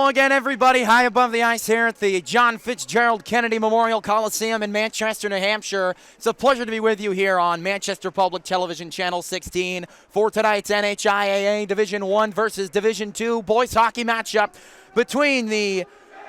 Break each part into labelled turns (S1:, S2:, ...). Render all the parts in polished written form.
S1: Hello again, everybody. High above the ice here at the John Fitzgerald Kennedy Memorial Coliseum in Manchester, New Hampshire. It's a pleasure to be with you here on Manchester Public Television Channel 16 for tonight's NHIAA Division I versus Division II boys hockey matchup between the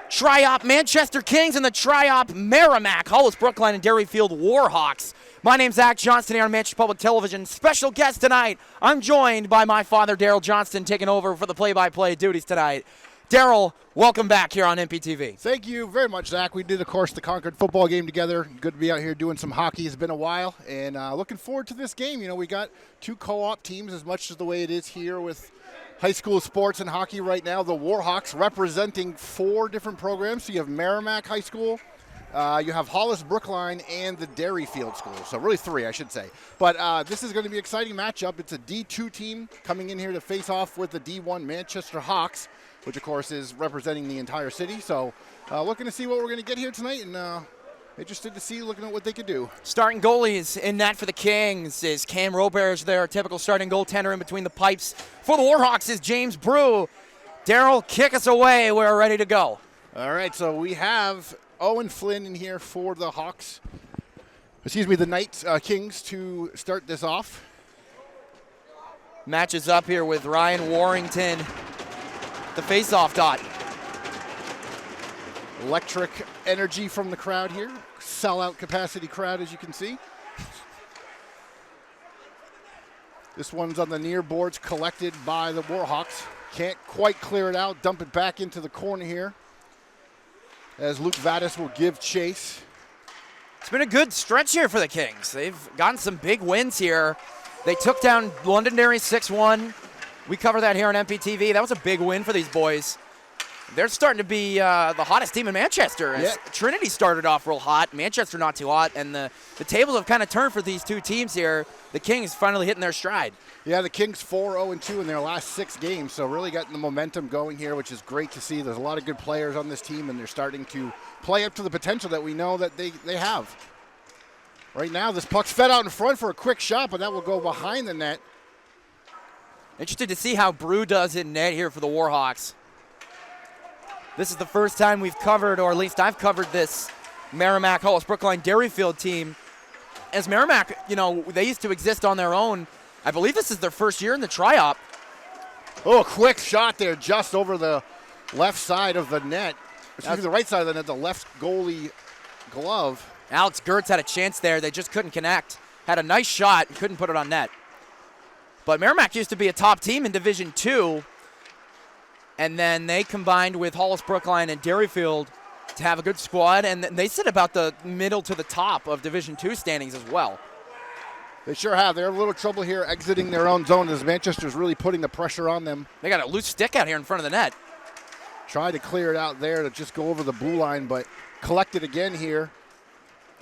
S1: Tri-Op Manchester Kings and the Tri-Op Merrimack, Hollis Brookline, and Derryfield Warhawks. My name's Zach Johnston here on Manchester Public Television. Special guest tonight, I'm joined by my father, Daryl Johnston, taking over for the play-by-play duties tonight. Daryl, welcome back here on MPTV.
S2: Thank you very much, Zach. We did, of course, the Concord football game together. Good to be out here doing some hockey. It's been a while, and looking forward to this game. You know, we got two co-op teams, as much as the way it is here with high school sports and hockey right now. The Warhawks representing four different programs. So you have Merrimack High School, you have Hollis Brookline, and the Derryfield School. So really three, I should say. But this is going to be an exciting matchup. It's a D2 team coming in here to face off with the D1 Manchester Hawks, which, of course, is representing the entire city. So looking to see what we're going to get here tonight, and interested to see, looking at what they could do.
S1: Starting goalies in net for the Kings is Cam Roberge, their typical starting goaltender in between the pipes. For the Warhawks is James Brew. Daryl, kick us away. We're ready to go.
S2: All right, so we have Owen Flynn in here for the Hawks. The Knights, Kings, to start this off.
S1: Matches up here with Ryan Warrington, the face-off dot.
S2: Electric energy from the crowd here. Sellout capacity crowd, as you can see. This one's on the near boards, collected by the Warhawks. Can't quite clear it out. Dump it back into the corner here, as Luke Vadas will give chase.
S1: It's been a good stretch here for the Kings. They've gotten some big wins here. They took down Londonderry 6-1. We cover that here on MPTV. That was a big win for these boys. They're starting to be the hottest team in Manchester.
S2: Yeah.
S1: Trinity started off real hot, Manchester not too hot, and the tables have kind of turned for these two teams here. The Kings finally hitting their stride.
S2: Yeah, the Kings 4-0-2 in their last 6 games, so really getting the momentum going here, which is great to see. There's a lot of good players on this team, and they're starting to play up to the potential that we know that they have. Right now, this puck's fed out in front for a quick shot, but that will go behind the net.
S1: Interested to see how Brew does in net here for the Warhawks. This is the first time we've covered, or at least I've covered this Merrimack, Hollis Brookline, Derryfield team. As Merrimack, you know, they used to exist on their own. I believe this is their first year in the Tri-Op.
S2: Oh, quick shot there just over the left side of the net. Excuse me, the right side of the net, the left goalie glove.
S1: Alex Gertz had a chance there. They just couldn't connect. Had a nice shot, couldn't put it on net. But Merrimack used to be a top team in Division II. And then they combined with Hollis Brookline and Derryfield to have a good squad. And they sit about the middle to the top of Division II standings as well.
S2: They sure have. They're in a little trouble here exiting their own zone as Manchester's really putting the pressure on them.
S1: They got a loose stick out here in front of the net.
S2: Tried to clear it out there to just go over the blue line, but collected again here.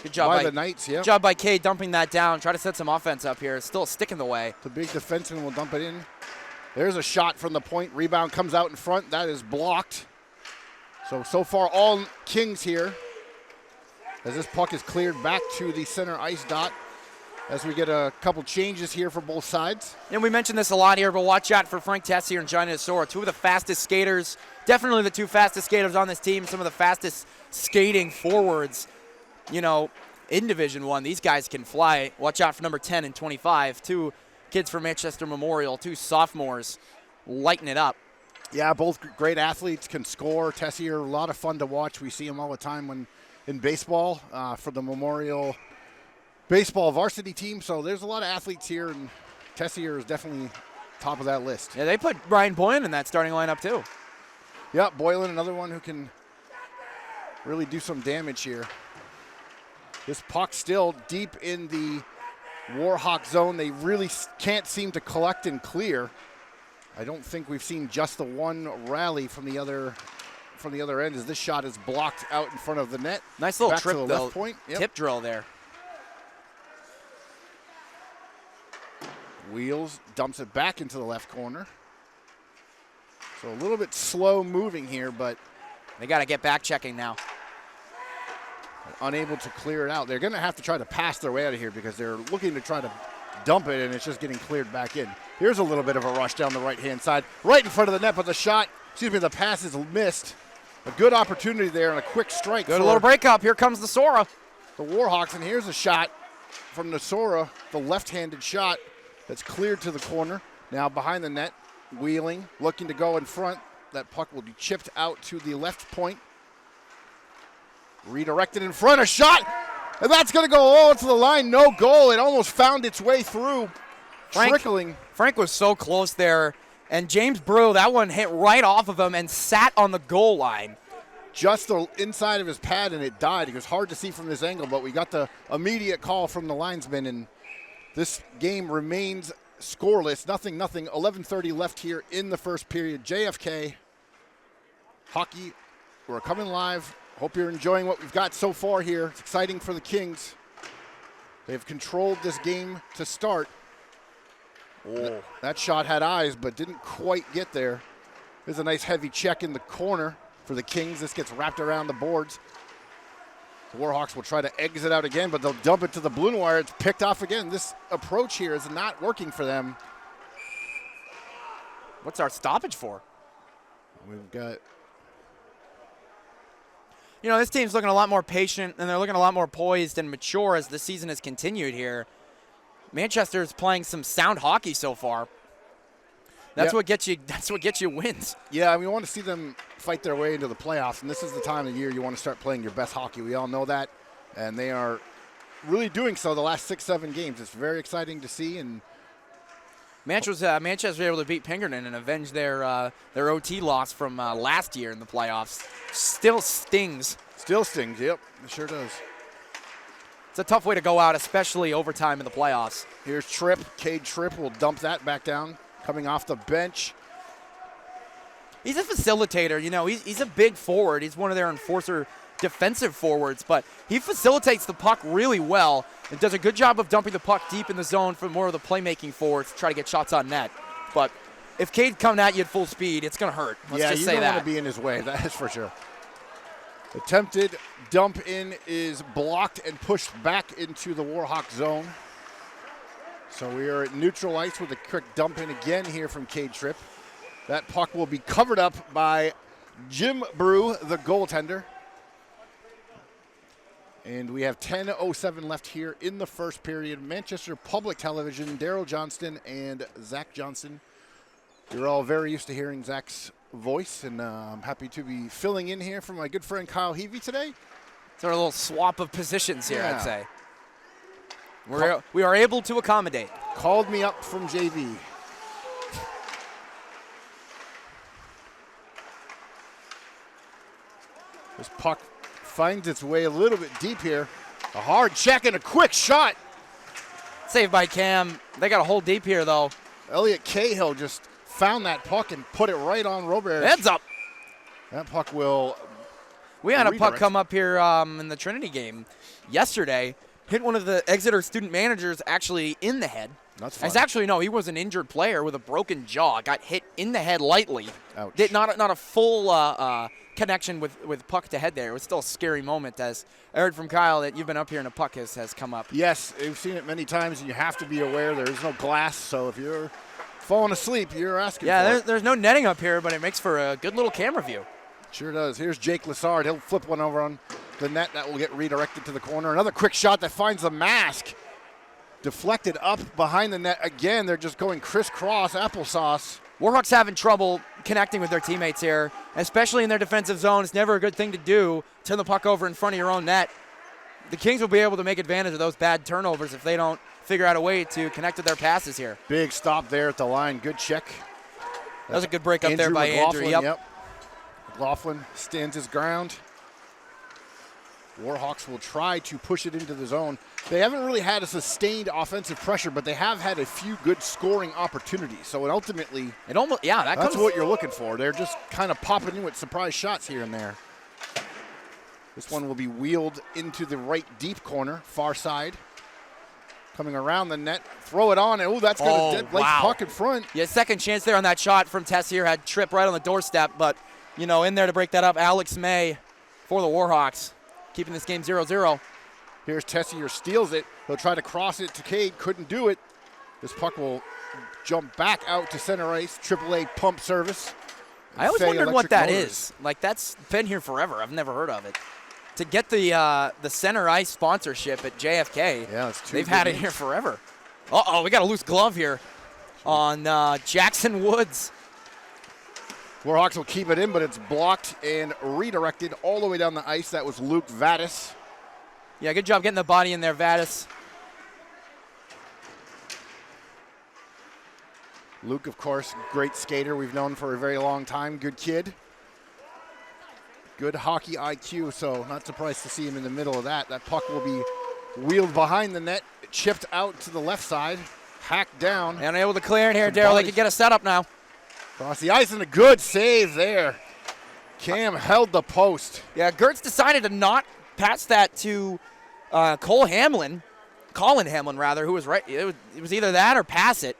S1: Good job
S2: by the Knights, yeah.
S1: Good job by Kay dumping that down. Try to set some offense up here. It's still a stick in the way.
S2: The big defenseman will dump it in. There's a shot from the point. Rebound comes out in front. That is blocked. So far all Kings here, as this puck is cleared back to the center ice dot, as we get a couple changes here for both sides.
S1: And we mentioned this a lot here, but watch out for Frank Tessier and Johnny Asora, two of the fastest skaters, definitely the two fastest skaters on this team, some of the fastest skating forwards, you know, in Division I. These guys can fly. Watch out for number 10 and 25, two kids from Manchester Memorial, two sophomores, lighting it up.
S2: Yeah, both great athletes, can score. Tessier, a lot of fun to watch. We see him all the time when in baseball for the Memorial baseball varsity team. So there's a lot of athletes here, and Tessier is definitely top of that list.
S1: Yeah, they put Brian Boylan in that starting lineup too.
S2: Yeah, Boylan, another one who can really do some damage here. This puck still deep in the Warhawk zone. They really can't seem to collect and clear. I don't think we've seen just the one rally from the other end, as this shot is blocked out in front of the net.
S1: Nice little
S2: back
S1: trip,
S2: to the
S1: though.
S2: left point. Yep.
S1: Tip drill there.
S2: Wheels dumps it back into the left corner. So a little bit slow moving here, but
S1: they got to get back checking now.
S2: Unable to clear it out. They're going to have to try to pass their way out of here because they're looking to try to dump it, and it's just getting cleared back in. Here's a little bit of a rush down the right-hand side. Right in front of the net, but the shot The pass is missed. A good opportunity there and a quick strike.
S1: Good little breakup. Here comes the Sora.
S2: The Warhawks, and here's a shot from Nasora, the left-handed shot that's cleared to the corner. Now behind the net, wheeling, looking to go in front. That puck will be chipped out to the left point. Redirected in front, a shot, and that's going to go all to the line. No goal. It almost found its way through. Trickling.
S1: Frank was so close there, and James Brew, that one hit right off of him and sat on the goal line.
S2: Just the inside of his pad, and it died. It was hard to see from this angle, but we got the immediate call from the linesman, and this game remains scoreless. 0-0. 11:30 left here in the first period. JFK hockey. We're coming live. Hope you're enjoying what we've got so far here. It's exciting for the Kings. They've controlled this game to start. Oh. That shot had eyes, but didn't quite get there. There's a nice heavy check in the corner for the Kings. This gets wrapped around the boards. The Warhawks will try to exit out again, but they'll dump it to the blue wire. It's picked off again. This approach here is not working for them.
S1: What's our stoppage for?
S2: We've got...
S1: This team's looking a lot more patient, and they're looking a lot more poised and mature as the season has continued here. Manchester's playing some sound hockey so far. That's what gets you wins.
S2: Yeah, we want to see them fight their way into the playoffs, and this is the time of the year you want to start playing your best hockey. We all know that, and they are really doing so the last 6-7 games. It's very exciting to see, and
S1: Manchester was able to beat Pinkerton and avenge their OT loss from last year in the playoffs. Still stings.
S2: Still stings, yep, it sure does.
S1: It's a tough way to go out, especially overtime in the playoffs.
S2: Here's Tripp. Cade Tripp will dump that back down, coming off the bench.
S1: He's a facilitator, he's a big forward. He's one of their enforcer defensive forwards, but he facilitates the puck really well and does a good job of dumping the puck deep in the zone for more of the playmaking forwards to try to get shots on net. But if Cade's coming at you at full speed, it's going to hurt. Let's just say that.
S2: You don't want to be in his way, that is for sure. Attempted dump in is blocked and pushed back into the Warhawk zone. So we are at neutral ice with a quick dump in again here from Cade Tripp. That puck will be covered up by Jim Brew, the goaltender. And we have 10:07 left here in the first period. Manchester Public Television, Daryl Johnston and Zach Johnson. You're all very used to hearing Zach's voice, and I'm happy to be filling in here for my good friend Kyle Heavey today.
S1: Sort of a little swap of positions here, I'd say. We are able to accommodate.
S2: Called me up from JV. This puck finds its way a little bit deep here. A hard check and a quick shot.
S1: Saved by Cam. They got a hole deep here, though.
S2: Elliot Cahill just found that puck and put it right on Robert.
S1: Heads up.
S2: That puck will
S1: We had a puck come up here in the Trinity game yesterday. Hit one of the Exeter student managers actually in the head.
S2: That's fine.
S1: Actually, no, he was an injured player with a broken jaw. Got hit in the head lightly.
S2: Ouch.
S1: Did not a full connection with puck to head there. It was still a scary moment, as I heard from Kyle that you've been up here and a puck has come up.
S2: Yes, we've seen it many times, and you have to be aware there is no glass, so if you're falling asleep, you're asking for it.
S1: There's no netting up here, but it makes for a good little camera view.
S2: Sure does. Here's Jake Lassard. He'll flip one over on the net. That will get redirected to the corner. Another quick shot that finds the mask. Deflected up behind the net again. They're just going crisscross applesauce.
S1: Warhawks having trouble connecting with their teammates here, especially in their defensive zone. It's never a good thing to do. Turn the puck over in front of your own net. The Kings will be able to make advantage of those bad turnovers if they don't figure out a way to connect with their passes here.
S2: Big stop there at the line. Good check.
S1: That was a good break up there by Andrew.
S2: Yep. McLaughlin stands his ground. Warhawks will try to push it into the zone. They haven't really had a sustained offensive pressure, but they have had a few good scoring opportunities. So ultimately, that's what you're looking for. They're just kind of popping in with surprise shots here and there. This one will be wheeled into the right deep corner, far side. Coming around the net, throw it on, and that's got a dead late puck in front.
S1: Yeah, second chance there on that shot from Tessier. Had Tripp right on the doorstep, but in there to break that up, Alex May for the Warhawks, keeping this game 0-0.
S2: Here's Tessier, steals it. He'll try to cross it to Cade, couldn't do it. This puck will jump back out to center ice. AAA pump service.
S1: I always
S2: Fay
S1: wondered what
S2: Electric
S1: that
S2: Motors.
S1: is. Like, that's been here forever. I've never heard of it. To get the center ice sponsorship at JFK,
S2: Yeah, it's two
S1: they've
S2: good
S1: had it
S2: names.
S1: here forever. Uh-oh, we got a loose glove here on Jackson Woods.
S2: Warhawks will keep it in, but it's blocked and redirected all the way down the ice. That was Luke Vadas.
S1: Yeah, good job getting the body in there, Vadas.
S2: Luke, of course, great skater. We've known for a very long time. Good kid. Good hockey IQ, so not surprised to see him in the middle of that. That puck will be wheeled behind the net, chipped out to the left side, hacked down.
S1: And able to clear it here,
S2: Some
S1: Daryl. They
S2: bodies.
S1: could get a setup now.
S2: Across the ice, and a good save there. Cam held the post.
S1: Yeah, Gertz decided to not pass that to Colin Hamlin, who was right. It was either that or pass it.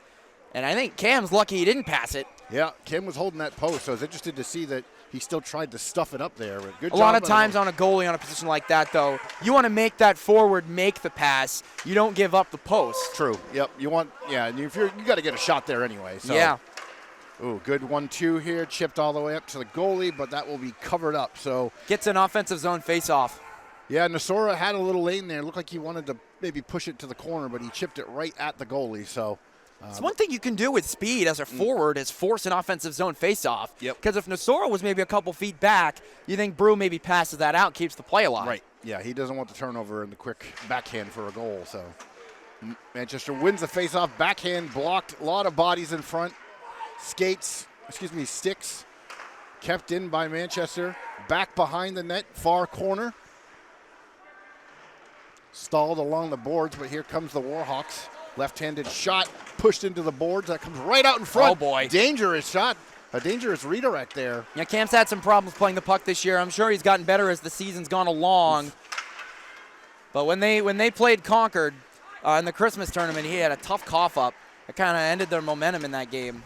S1: And I think Cam's lucky he didn't pass it.
S2: Yeah, Cam was holding that post, so I was interested to see that he still tried to stuff it up there. But good
S1: A
S2: job
S1: lot of
S2: by
S1: times
S2: him.
S1: on a goalie on a position like that, though, you want to make that forward make the pass. You don't give up the post.
S2: True. Yep. You want. Yeah. And if you got to get a shot there anyway. So.
S1: Yeah.
S2: Ooh, good 1-2 here, chipped all the way up to the goalie, but that will be covered up. So.
S1: Gets an offensive zone face-off.
S2: Yeah, Nasora had a little lane there. Looked like he wanted to maybe push it to the corner, but he chipped it right at the goalie. So.
S1: It's one thing you can do with speed as a forward is force an offensive zone faceoff.
S2: Yep.
S1: Because if Nasora was maybe a couple feet back, you think Brew maybe passes that out, keeps the play alive.
S2: Right. Yeah, he doesn't want the turnover and the quick backhand for a goal. So Manchester wins the faceoff. Backhand blocked. A lot of bodies in front. Sticks kept in by Manchester. Back behind the net, far corner. Stalled along the boards, but here comes the Warhawks. Left-handed shot pushed into the boards. That comes right out in front.
S1: Oh, boy.
S2: Dangerous shot. A dangerous redirect there.
S1: Yeah, Cam's had some problems playing the puck this year. I'm sure he's gotten better as the season's gone along. But when they played Concord in the Christmas tournament, he had a tough cough-up. It kind of ended their momentum in that game.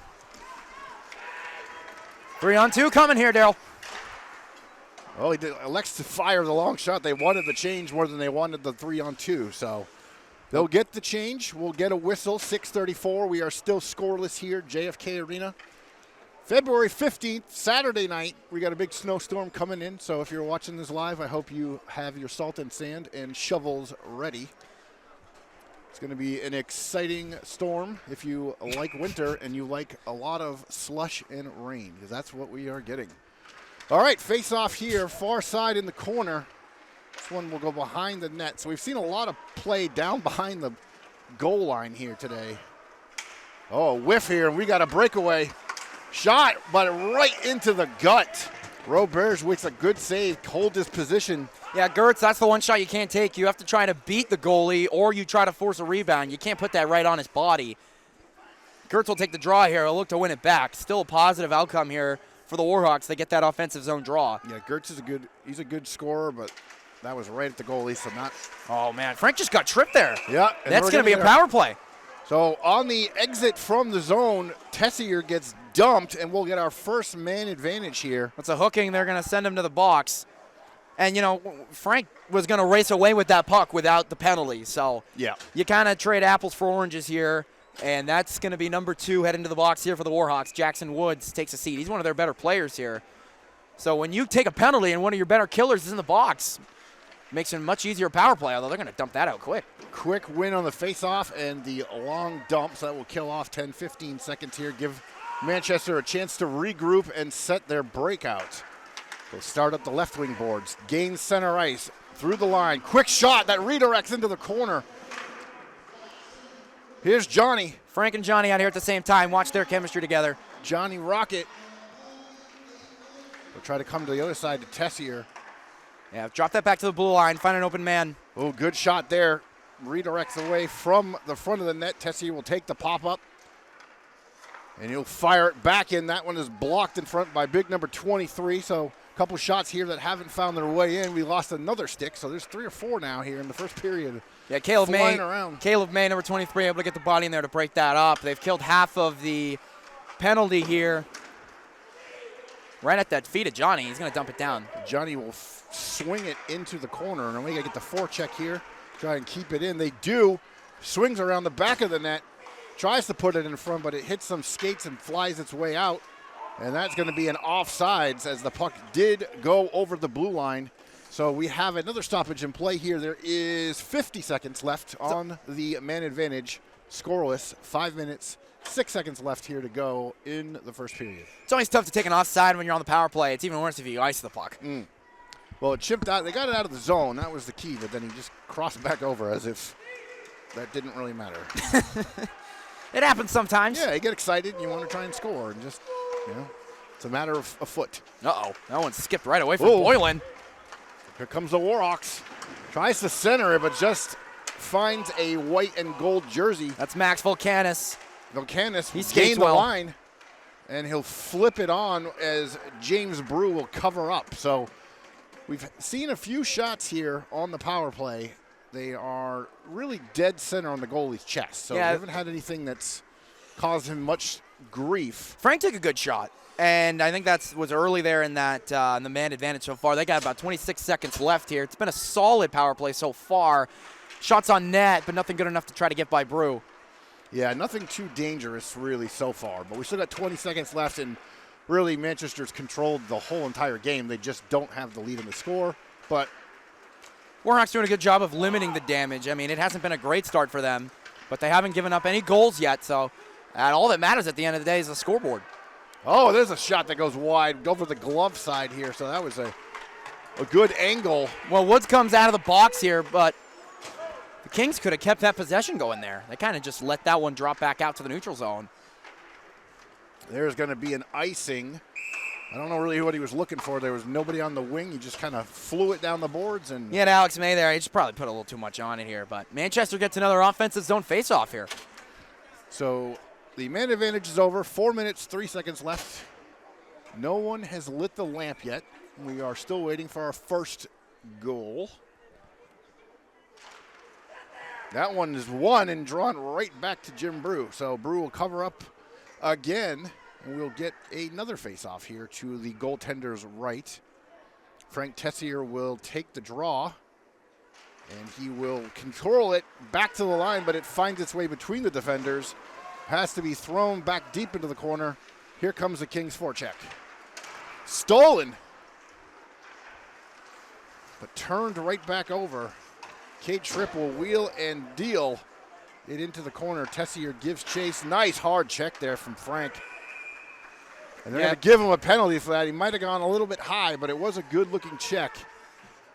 S1: 3-on-2 coming here, Daryl.
S2: Well, he elects to fire the long shot. They wanted the change more than they wanted the 3-on-2, so they'll get the change. We'll get a whistle, 6:34. We are still scoreless here, JFK Arena. February 15th, Saturday night, we got a big snowstorm coming in, so if you're watching this live, I hope you have your salt and sand and shovels ready. It's going to be an exciting storm if you like winter and you like a lot of slush and rain, because that's what we are getting. All right, face off here, far side in the corner. This one will go behind the net. So we've seen a lot of play down behind the goal line here today. Oh, a whiff here, and we got a breakaway. Shot, but right into the gut. Roberge makes a good save, hold his position.
S1: Yeah, Gertz, that's the one shot you can't take. You have to try to beat the goalie or you try to force a rebound. You can't put that right on his body. Gertz will take the draw here. He'll look to win it back. Still a positive outcome here for the Warhawks. They get that offensive zone draw.
S2: Yeah, Gertz is he's a good scorer, but that was right at the goalie, so not.
S1: Oh, man, Frank just got tripped there.
S2: Yeah. and
S1: That's
S2: we're
S1: going to be a
S2: get
S1: power play.
S2: So on the exit from the zone, Tessier gets dumped, and we'll get our first man advantage here.
S1: It's a hooking. They're going to send him to the box. And, you know, Frank was going to race away with that puck without the penalty. So
S2: Yeah.
S1: you kind of trade apples for oranges here. And that's going to be number 2 heading to the box here for the Warhawks. Jackson Woods takes a seat. He's one of their better players here. So when you take a penalty and one of your better killers is in the box, it makes it a much easier power play, although they're going to dump that out quick.
S2: Quick win on the face-off and the long dump, so that will kill off 10-15 seconds here. Give Manchester a chance to regroup and set their breakout. They'll start up the left wing boards. Gain center ice through the line. Quick shot that redirects into the corner. Here's Johnny.
S1: Frank and Johnny out here at the same time. Watch their chemistry together.
S2: Johnny Rocket. We'll try to come to the other side to Tessier.
S1: Yeah, drop that back to the blue line. Find an open man.
S2: Oh, good shot there. Redirects away from the front of the net. Tessier will take the pop-up. And he'll fire it back in. That one is blocked in front by big number 23. So a couple shots here that haven't found their way in. We lost another stick. So there's 3 or 4 now here in the first period.
S1: Yeah, Caleb May,
S2: around.
S1: number 23, able to get the body in there to break that up. They've killed half of the penalty here. Right at that feet of Johnny. He's going to dump it down.
S2: Johnny will swing it into the corner. And we got to get the forecheck here. Try and keep it in. They do. Swings around the back of the net. Tries to put it in front, but it hits some skates and flies its way out. And that's going to be an offsides as the puck did go over the blue line. So we have another stoppage in play here. There is 50 seconds left on the man advantage. Scoreless, 5 minutes, 6 seconds left here to go in the first period.
S1: It's always tough to take an offside when you're on the power play. It's even worse if you ice the puck.
S2: Well, it chipped out. They got it out of the zone. That was the key, but then he just crossed back over as if that didn't really matter.
S1: It happens sometimes.
S2: Yeah, you get excited and you want to try and score, and just, it's a matter of a foot.
S1: Uh-oh, that one skipped right away from Boylan.
S2: Here comes the Warhawks. Tries to center it, but just finds a white and gold jersey.
S1: That's Max Volcanis.
S2: Volcanis
S1: He skates
S2: gained the
S1: well.
S2: line, and he'll flip it on as James Brew will cover up. So we've seen a few shots here on the power play. They are really dead center on the goalie's chest. So we haven't had anything that's caused him much grief.
S1: Frank took a good shot, and I think that was early there in that in the man advantage so far. They got about 26 seconds left here. It's been a solid power play so far. Shots on net, but nothing good enough to try to get by Brew.
S2: Yeah, nothing too dangerous really so far. But we still got 20 seconds left, and really Manchester's controlled the whole entire game. They just don't have the lead in the score. But
S1: Warhawks doing a good job of limiting the damage. I mean, it hasn't been a great start for them, but they haven't given up any goals yet. So all that matters at the end of the day is the scoreboard.
S2: Oh, there's a shot that goes wide over the glove side here. So that was a good angle.
S1: Well, Woods comes out of the box here, but the Kings could have kept that possession going there. They kind of just let that one drop back out to the neutral zone.
S2: There's going to be an icing. I don't know really what he was looking for. There was nobody on the wing. He just kind of flew it down the boards. And
S1: he had Alex May there. He just probably put a little too much on it here. But Manchester gets another offensive zone faceoff here.
S2: So the man advantage is over. 4 minutes, 3 seconds left. No one has lit the lamp yet. We are still waiting for our first goal. That one is won and drawn right back to Jim Brew. So Brew will cover up again, and we'll get another face-off here to the goaltender's right. Frank Tessier will take the draw, and he will control it back to the line, but it finds its way between the defenders. Has to be thrown back deep into the corner. Here comes the Kings forecheck. Stolen, but turned right back over. Kate Tripp will wheel and deal it into the corner. Tessier gives chase. Nice hard check there from Frank. And they're going to give him a penalty for that. He might have gone a little bit high, but it was a good-looking check.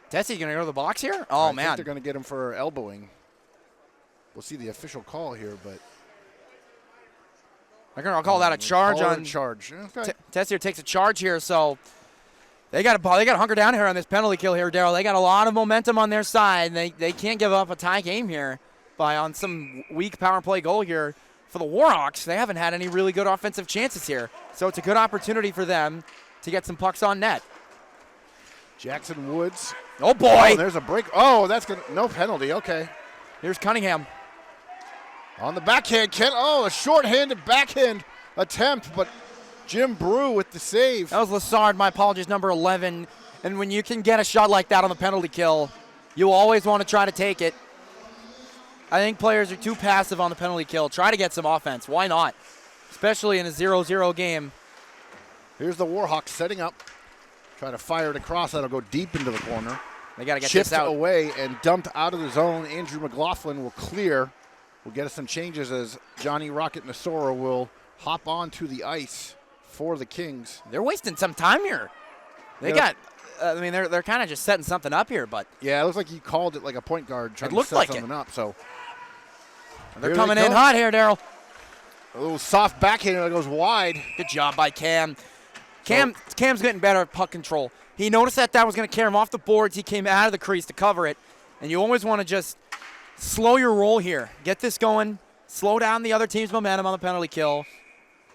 S1: Tessie's going to go to the box here? Oh, man.
S2: I think they're going to get him for elbowing. We'll see the official call here, but
S1: they're going to call that a charge on.
S2: Charge. Okay.
S1: Tessier takes a charge here, so they got to hunker down here on this penalty kill here, Daryl. They got a lot of momentum on their side. They can't give up a tie game here on some weak power play goal here. For the Warhawks, they haven't had any really good offensive chances here, so it's a good opportunity for them to get some pucks on net.
S2: Jackson Woods.
S1: Oh, boy.
S2: Oh, there's a break. Oh, that's good. No penalty. Okay.
S1: Here's Cunningham.
S2: On the backhand, a shorthanded backhand attempt, but Jim Brew with the save.
S1: That was Lassard, my apologies, number 11. And when you can get a shot like that on the penalty kill, you always want to try to take it. I think players are too passive on the penalty kill. Try to get some offense. Why not? Especially in a 0-0 game.
S2: Here's the Warhawks setting up. Try to fire it across. That'll go deep into the corner.
S1: They got to get
S2: Chipped
S1: this out.
S2: away and dumped out of the zone. Andrew McLaughlin will clear. We'll get us some changes as Johnny Rocket Nasora will hop onto the ice for the Kings.
S1: They're wasting some time here. They're kind of just setting something up here, but
S2: yeah, it looks like he called it like a point guard trying to set something up. So
S1: they're coming in hot here, Daryl.
S2: A little soft backhand that goes wide.
S1: Good job by Cam. Cam's getting better at puck control. He noticed that was going to carry him off the boards. He came out of the crease to cover it, and you always want to just slow your roll here. Get this going. Slow down the other team's momentum on the penalty kill.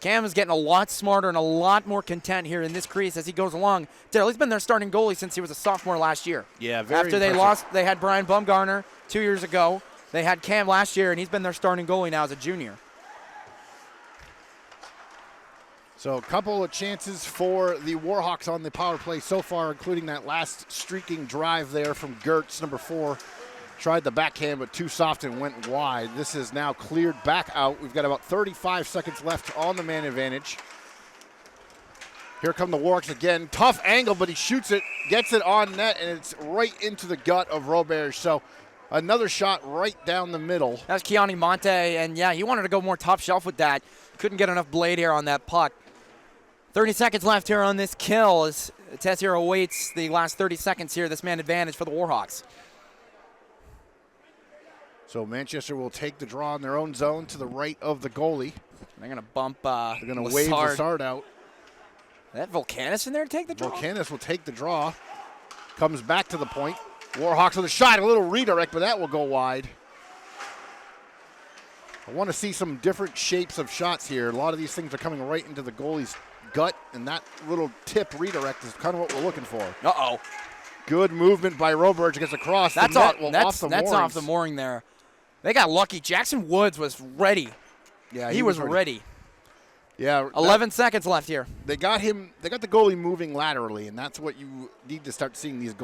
S1: Cam is getting a lot smarter and a lot more content here in this crease as he goes along. Daryl, he's been their starting goalie since he was a sophomore last year.
S2: Yeah, very
S1: After they lost, they had Brian Bumgarner 2 years ago. They had Cam last year, and he's been their starting goalie now as a junior.
S2: So a couple of chances for the Warhawks on the power play so far, including that last streaking drive there from Gertz, number 4. Tried the backhand, but too soft and went wide. This is now cleared back out. We've got about 35 seconds left on the man advantage. Here come the Warhawks again. Tough angle, but he shoots it, gets it on net, and it's right into the gut of Roberge. So another shot right down the middle.
S1: That's Keone Monte, and yeah, he wanted to go more top shelf with that. Couldn't get enough blade here on that puck. 30 seconds left here on this kill as Tessier awaits the last 30 seconds here. This man advantage for the Warhawks.
S2: So Manchester will take the draw in their own zone to the right of the goalie.
S1: They're going to bump
S2: They're going to wave Lassard out.
S1: That Volcanis in there to take the draw?
S2: Volcanis will take the draw. Comes back to the point. Warhawks with a shot, a little redirect, but that will go wide. I want to see some different shapes of shots here. A lot of these things are coming right into the goalie's gut, and that little tip redirect is kind of what we're looking for.
S1: Uh-oh.
S2: Good movement by Roberge, gets across.
S1: That's
S2: off
S1: the mooring there. They got lucky. Jackson Woods was ready.
S2: Yeah,
S1: he was ready.
S2: Yeah.
S1: 11 seconds left here.
S2: They got the goalie moving laterally, and that's what you need to start seeing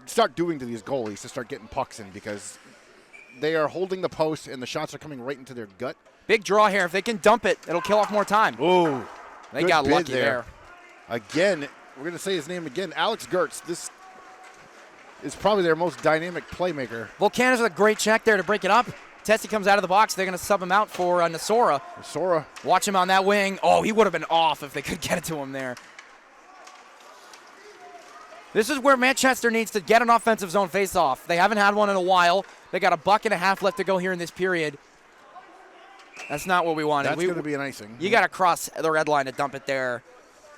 S2: start doing to these goalies to start getting pucks in, because they are holding the post and the shots are coming right into their gut.
S1: Big draw here. If they can dump it, it'll kill off more time.
S2: Oh,
S1: they got lucky there.
S2: Again, we're going to say his name again, Alex Gertz. This is probably their most dynamic playmaker.
S1: Volcanis with a great check there to break it up. Tessie comes out of the box. They're going to sub him out for Nasora. Watch him on that wing. Oh, he would have been off if they could get it to him there. This is where Manchester needs to get an offensive zone faceoff. They haven't had one in a while. They got a buck and a half left to go here in this period. That's not what we wanted.
S2: That's going to be an icing.
S1: You got to cross the red line to dump it there.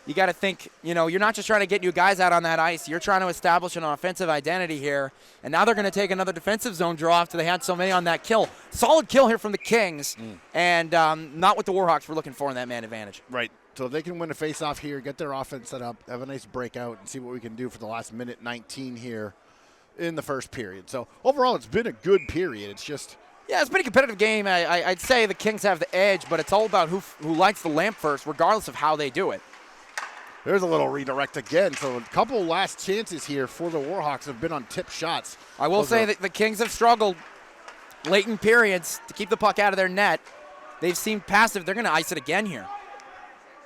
S1: You got to think, you're not just trying to get new guys out on that ice. You're trying to establish an offensive identity here. And now they're going to take another defensive zone draw after they had so many on that kill. Solid kill here from the Kings, and not what the Warhawks were looking for in that man advantage.
S2: Right. So if they can win a face-off here, get their offense set up, have a nice breakout, and see what we can do for the last minute 19 here in the first period. So overall, it's been a good period. It's just...
S1: Yeah, it's been a competitive game. I'd say the Kings have the edge, but it's all about who lights the lamp first, regardless of how they do it.
S2: There's a little redirect again. So a couple last chances here for the Warhawks have been on tip shots.
S1: I will say that the Kings have struggled late in periods to keep the puck out of their net. They've seemed passive. They're going to ice it again here.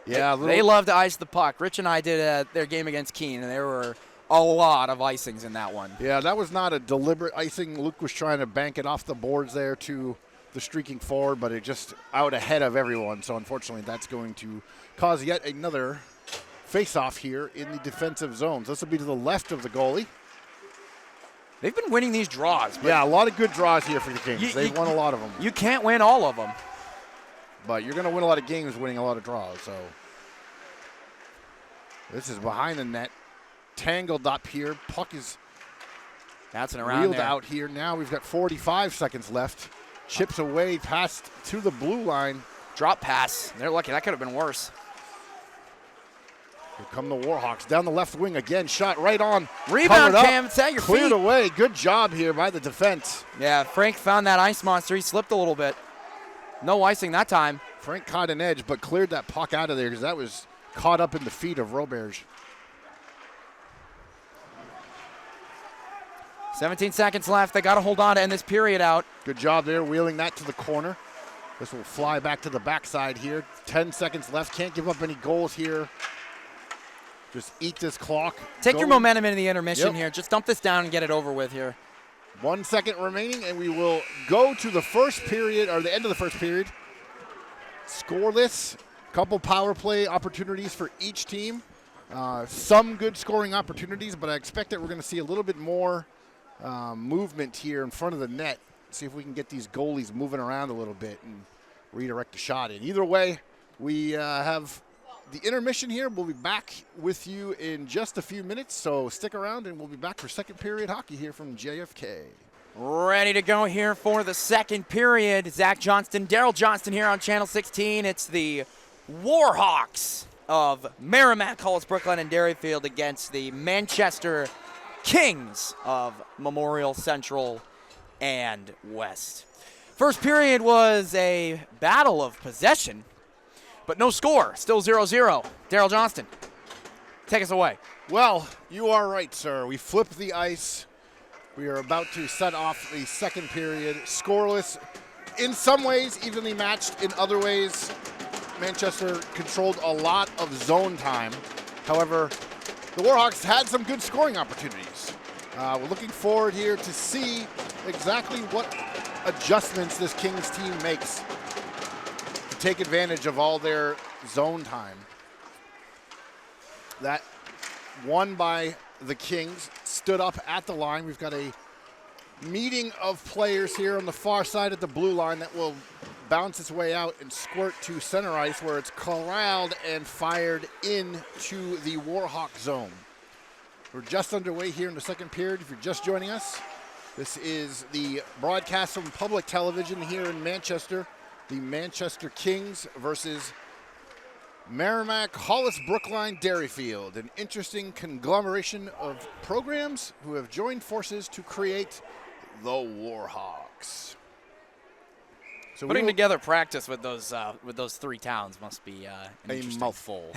S2: Yeah,
S1: they love to ice the puck. Rich and I did their game against Keene, and there were a lot of icings in that one.
S2: Yeah, that was not a deliberate icing. Luke was trying to bank it off the boards there to the streaking forward, but it just out ahead of everyone. So unfortunately, that's going to cause yet another face-off here in the defensive zones. This will be to the left of the goalie.
S1: They've been winning these draws.
S2: Yeah, a lot of good draws here for the Kings. They've won a lot of them.
S1: You can't win all of them.
S2: But you're going to win a lot of games winning a lot of draws. So this is behind the net. Tangled up here. Puck is wheeled out here. Now we've got 45 seconds left. Chips away past to the blue line.
S1: Drop pass. They're lucky. That could have been worse.
S2: Here come the Warhawks down the left wing again. Shot right on.
S1: Rebound, Cam. It's at your
S2: Cleared
S1: feet.
S2: away. Good job here by the defense.
S1: Yeah, Frank found that ice monster. He slipped a little bit. No icing that time.
S2: Frank caught an edge, but cleared that puck out of there because that was caught up in the feet of Roberge.
S1: 17 seconds left. They got to hold on to end this period out.
S2: Good job there, wheeling that to the corner. This will fly back to the backside here. 10 seconds left. Can't give up any goals here. Just eat this clock.
S1: Take your momentum into the intermission here. Just dump this down and get it over with here.
S2: 1 second remaining, and we will go to the first period, or the end of the first period. Scoreless. Couple power play opportunities for each team. Some good scoring opportunities, but I expect that we're going to see a little bit more movement here in front of the net. See if we can get these goalies moving around a little bit and redirect the shot in. Either way, we have the intermission here. We'll be back with you in just a few minutes, so stick around, and we'll be back for second period hockey here from JFK.
S1: Ready to go here for the second period. Zach Johnston, Daryl Johnston here on Channel 16. It's the Warhawks of Merrimack, Hollis, Brooklyn, and Derryfield against the Manchester Kings of Memorial Central and West. First period was a battle of possession, but no score. Still 0-0. Daryl Johnston, take us away.
S2: Well, you are right, sir. We flipped the ice. We are about to set off the second period. Scoreless. In some ways, evenly matched. In other ways, Manchester controlled a lot of zone time. However, the Warhawks had some good scoring opportunities. We're looking forward here to see exactly what adjustments this Kings team makes to take advantage of all their zone time. That won by the Kings, stood up at the line. We've got a meeting of players here on the far side of the blue line that will bounce its way out and squirt to center ice where it's corralled and fired into the Warhawk zone. We're just underway here in the second period. If you're just joining us, this is the broadcast from public television here in Manchester. The Manchester Kings versus Merrimack, Hollis, Brookline, Dairyfield. An interesting conglomeration of programs who have joined forces to create the Warhawks. So
S1: putting together practice with those three towns must be
S2: a mouthful.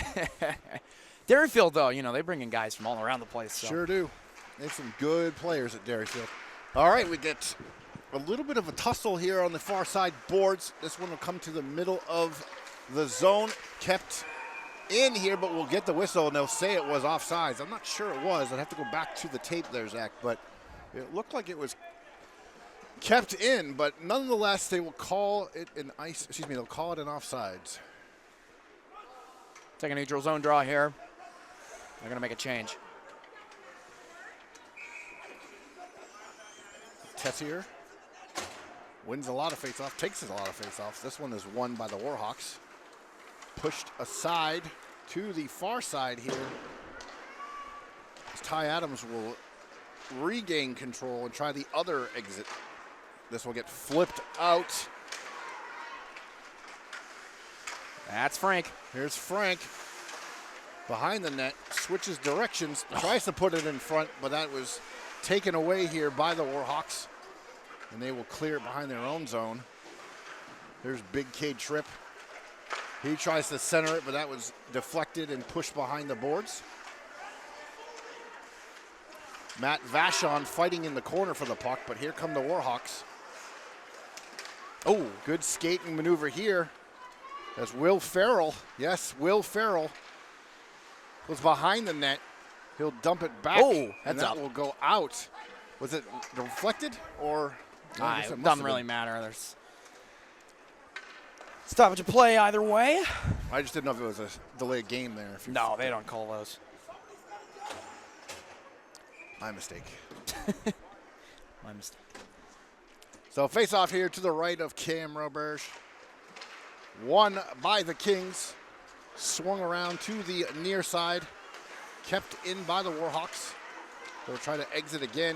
S1: Dairyfield, though, they bring in guys from all around the place. So.
S2: Sure do. They have some good players at Dairyfield. All right, we get a little bit of a tussle here on the far side boards. This one will come to the middle of the zone. Kept in here, but we'll get the whistle, and they'll say it was offsides. I'm not sure it was. I'd have to go back to the tape there, Zach, but it looked like it was kept in, but nonetheless, they will call it they'll call it an offsides.
S1: Take a neutral zone draw here. They're going to make a change.
S2: Tessier wins a lot of face-offs, takes a lot of face-offs. This one is won by the Warhawks. Pushed aside to the far side here. As Ty Adams will regain control and try the other exit. This will get flipped out.
S1: That's Frank.
S2: Here's Frank behind the net, switches directions, tries to put it in front, but that was taken away here by the Warhawks, and they will clear it behind their own zone. There's Big K Tripp. He tries to center it, but that was deflected and pushed behind the boards. Matt Vachon fighting in the corner for the puck, but here come the Warhawks. Oh, good skating maneuver here. As Will Farrell, Will Farrell was behind the net. He'll dump it back, and that will go out. Was it deflected, or?
S1: It doesn't really matter. There's stoppage of play either way.
S2: I just didn't know if it was a delayed game there.
S1: No, they don't call those.
S2: My mistake.
S1: My mistake.
S2: So face-off here to the right of Cam Roberge. Won by the Kings. Swung around to the near side. Kept in by the Warhawks. They'll try to exit again.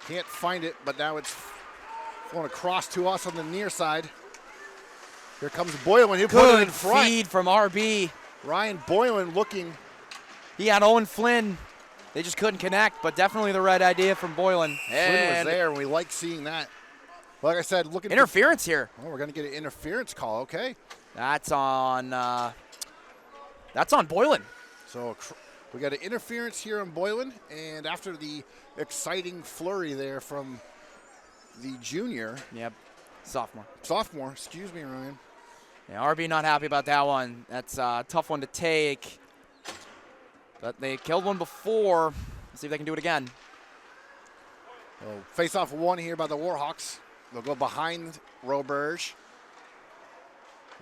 S2: Can't find it, but now it's going across to us on the near side. Here comes Boylan. He'll put it in front.
S1: Good feed from RB.
S2: Ryan Boylan looking.
S1: He had Owen Flynn. They just couldn't connect, but definitely the right idea from Boylan.
S2: Flynn was there, and we like seeing that. Like I said, looking
S1: interference here.
S2: Oh, we're going to get an interference call. Okay.
S1: That's on Boylan.
S2: So we got an interference here on Boylan, and after the exciting flurry there from the junior.
S1: Yep,
S2: Sophomore, excuse me, Ryan.
S1: Yeah, RB not happy about that one. That's a tough one to take. But they killed one before. Let's see if they can do it again.
S2: Face-off one here by the Warhawks. They'll go behind Roberge.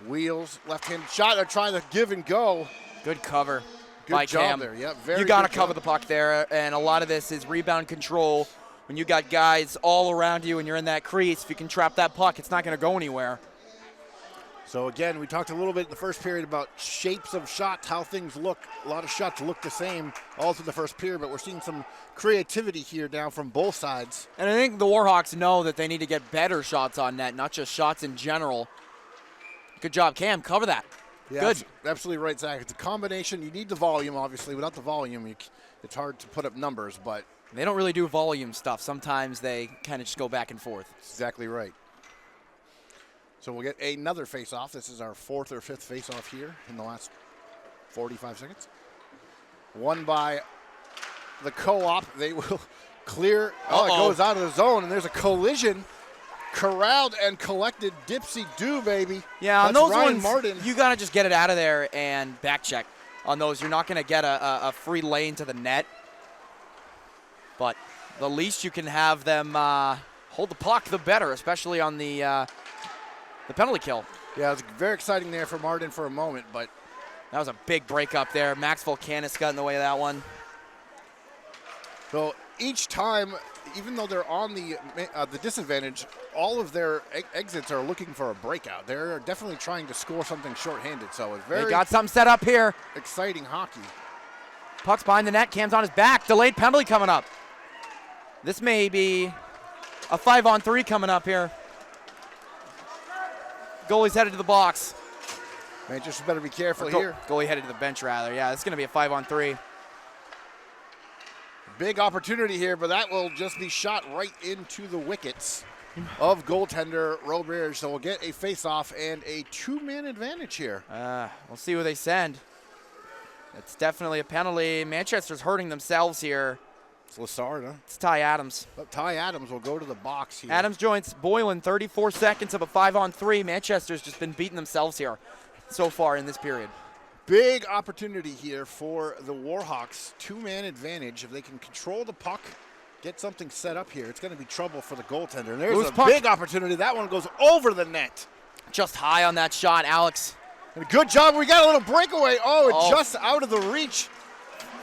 S2: Wheels, left-handed shot. They're trying to give and go.
S1: Good cover.
S2: Good job
S1: Cam.
S2: there. Yeah, very.
S1: You got to cover the puck there, and a lot of this is rebound control. When you got guys all around you and you're in that crease, if you can trap that puck, it's not going to go anywhere.
S2: So again, we talked a little bit in the first period about shapes of shots, how things look. A lot of shots look the same all through the first period, but we're seeing some creativity here now from both sides.
S1: And I think the Warhawks know that they need to get better shots on net, not just shots in general. Good job, Cam. Cover that.
S2: Yeah,
S1: good.
S2: Absolutely right, Zach. It's a combination. You need the volume, obviously. Without the volume, it's hard to put up numbers, but
S1: they don't really do volume stuff. Sometimes they kind of just go back and forth.
S2: Exactly right. So we'll get another face-off. This is our fourth or fifth face-off here in the last 45 seconds. Won by the co-op. They will clear. Oh, it goes out of the zone, and there's a collision corralled and collected. Dipsy-do, baby.
S1: Yeah, on
S2: That's
S1: those
S2: Ryan
S1: ones,
S2: Martin.
S1: you got to just get it out of there and back check on those. You're not going to get a free lane to the net. But the least you can have them hold the puck, the better, especially on the penalty kill.
S2: Yeah, it was very exciting there for Martin for a moment, but
S1: that was a big break up there. Max Volcanis got in the way of that one.
S2: so each time, even though they're on the disadvantage, all of their exits are looking for a breakout. They're definitely trying to score something shorthanded. So it's very
S1: They got something set up here.
S2: exciting hockey.
S1: Puck's behind the net. Cam's on his back. Delayed penalty coming up. This may be a 5-on-3 coming up here. Goalie's headed to the box.
S2: Manchester better be careful here.
S1: Goalie headed to the bench, rather. Yeah, it's going to be a 5-on-3.
S2: Big opportunity here, but that will just be shot right into the wickets of goaltender Robert. So we'll get a face-off and a two-man advantage here.
S1: We'll see who they send. It's definitely a penalty. Manchester's hurting themselves here.
S2: It's Lassard, huh?
S1: It's Ty Adams.
S2: But Ty Adams will go to the box here.
S1: Adams joins Boylan, 34 seconds of a 5-on-3. Manchester's just been beating themselves here so far in this period.
S2: Big opportunity here for the Warhawks. Two-man advantage. If they can control the puck, get something set up here, it's going to be trouble for the goaltender. And there's a big opportunity. That one goes over the net.
S1: Just high on that shot, Alex.
S2: And a good job. We got a little breakaway. Oh, just out of the reach.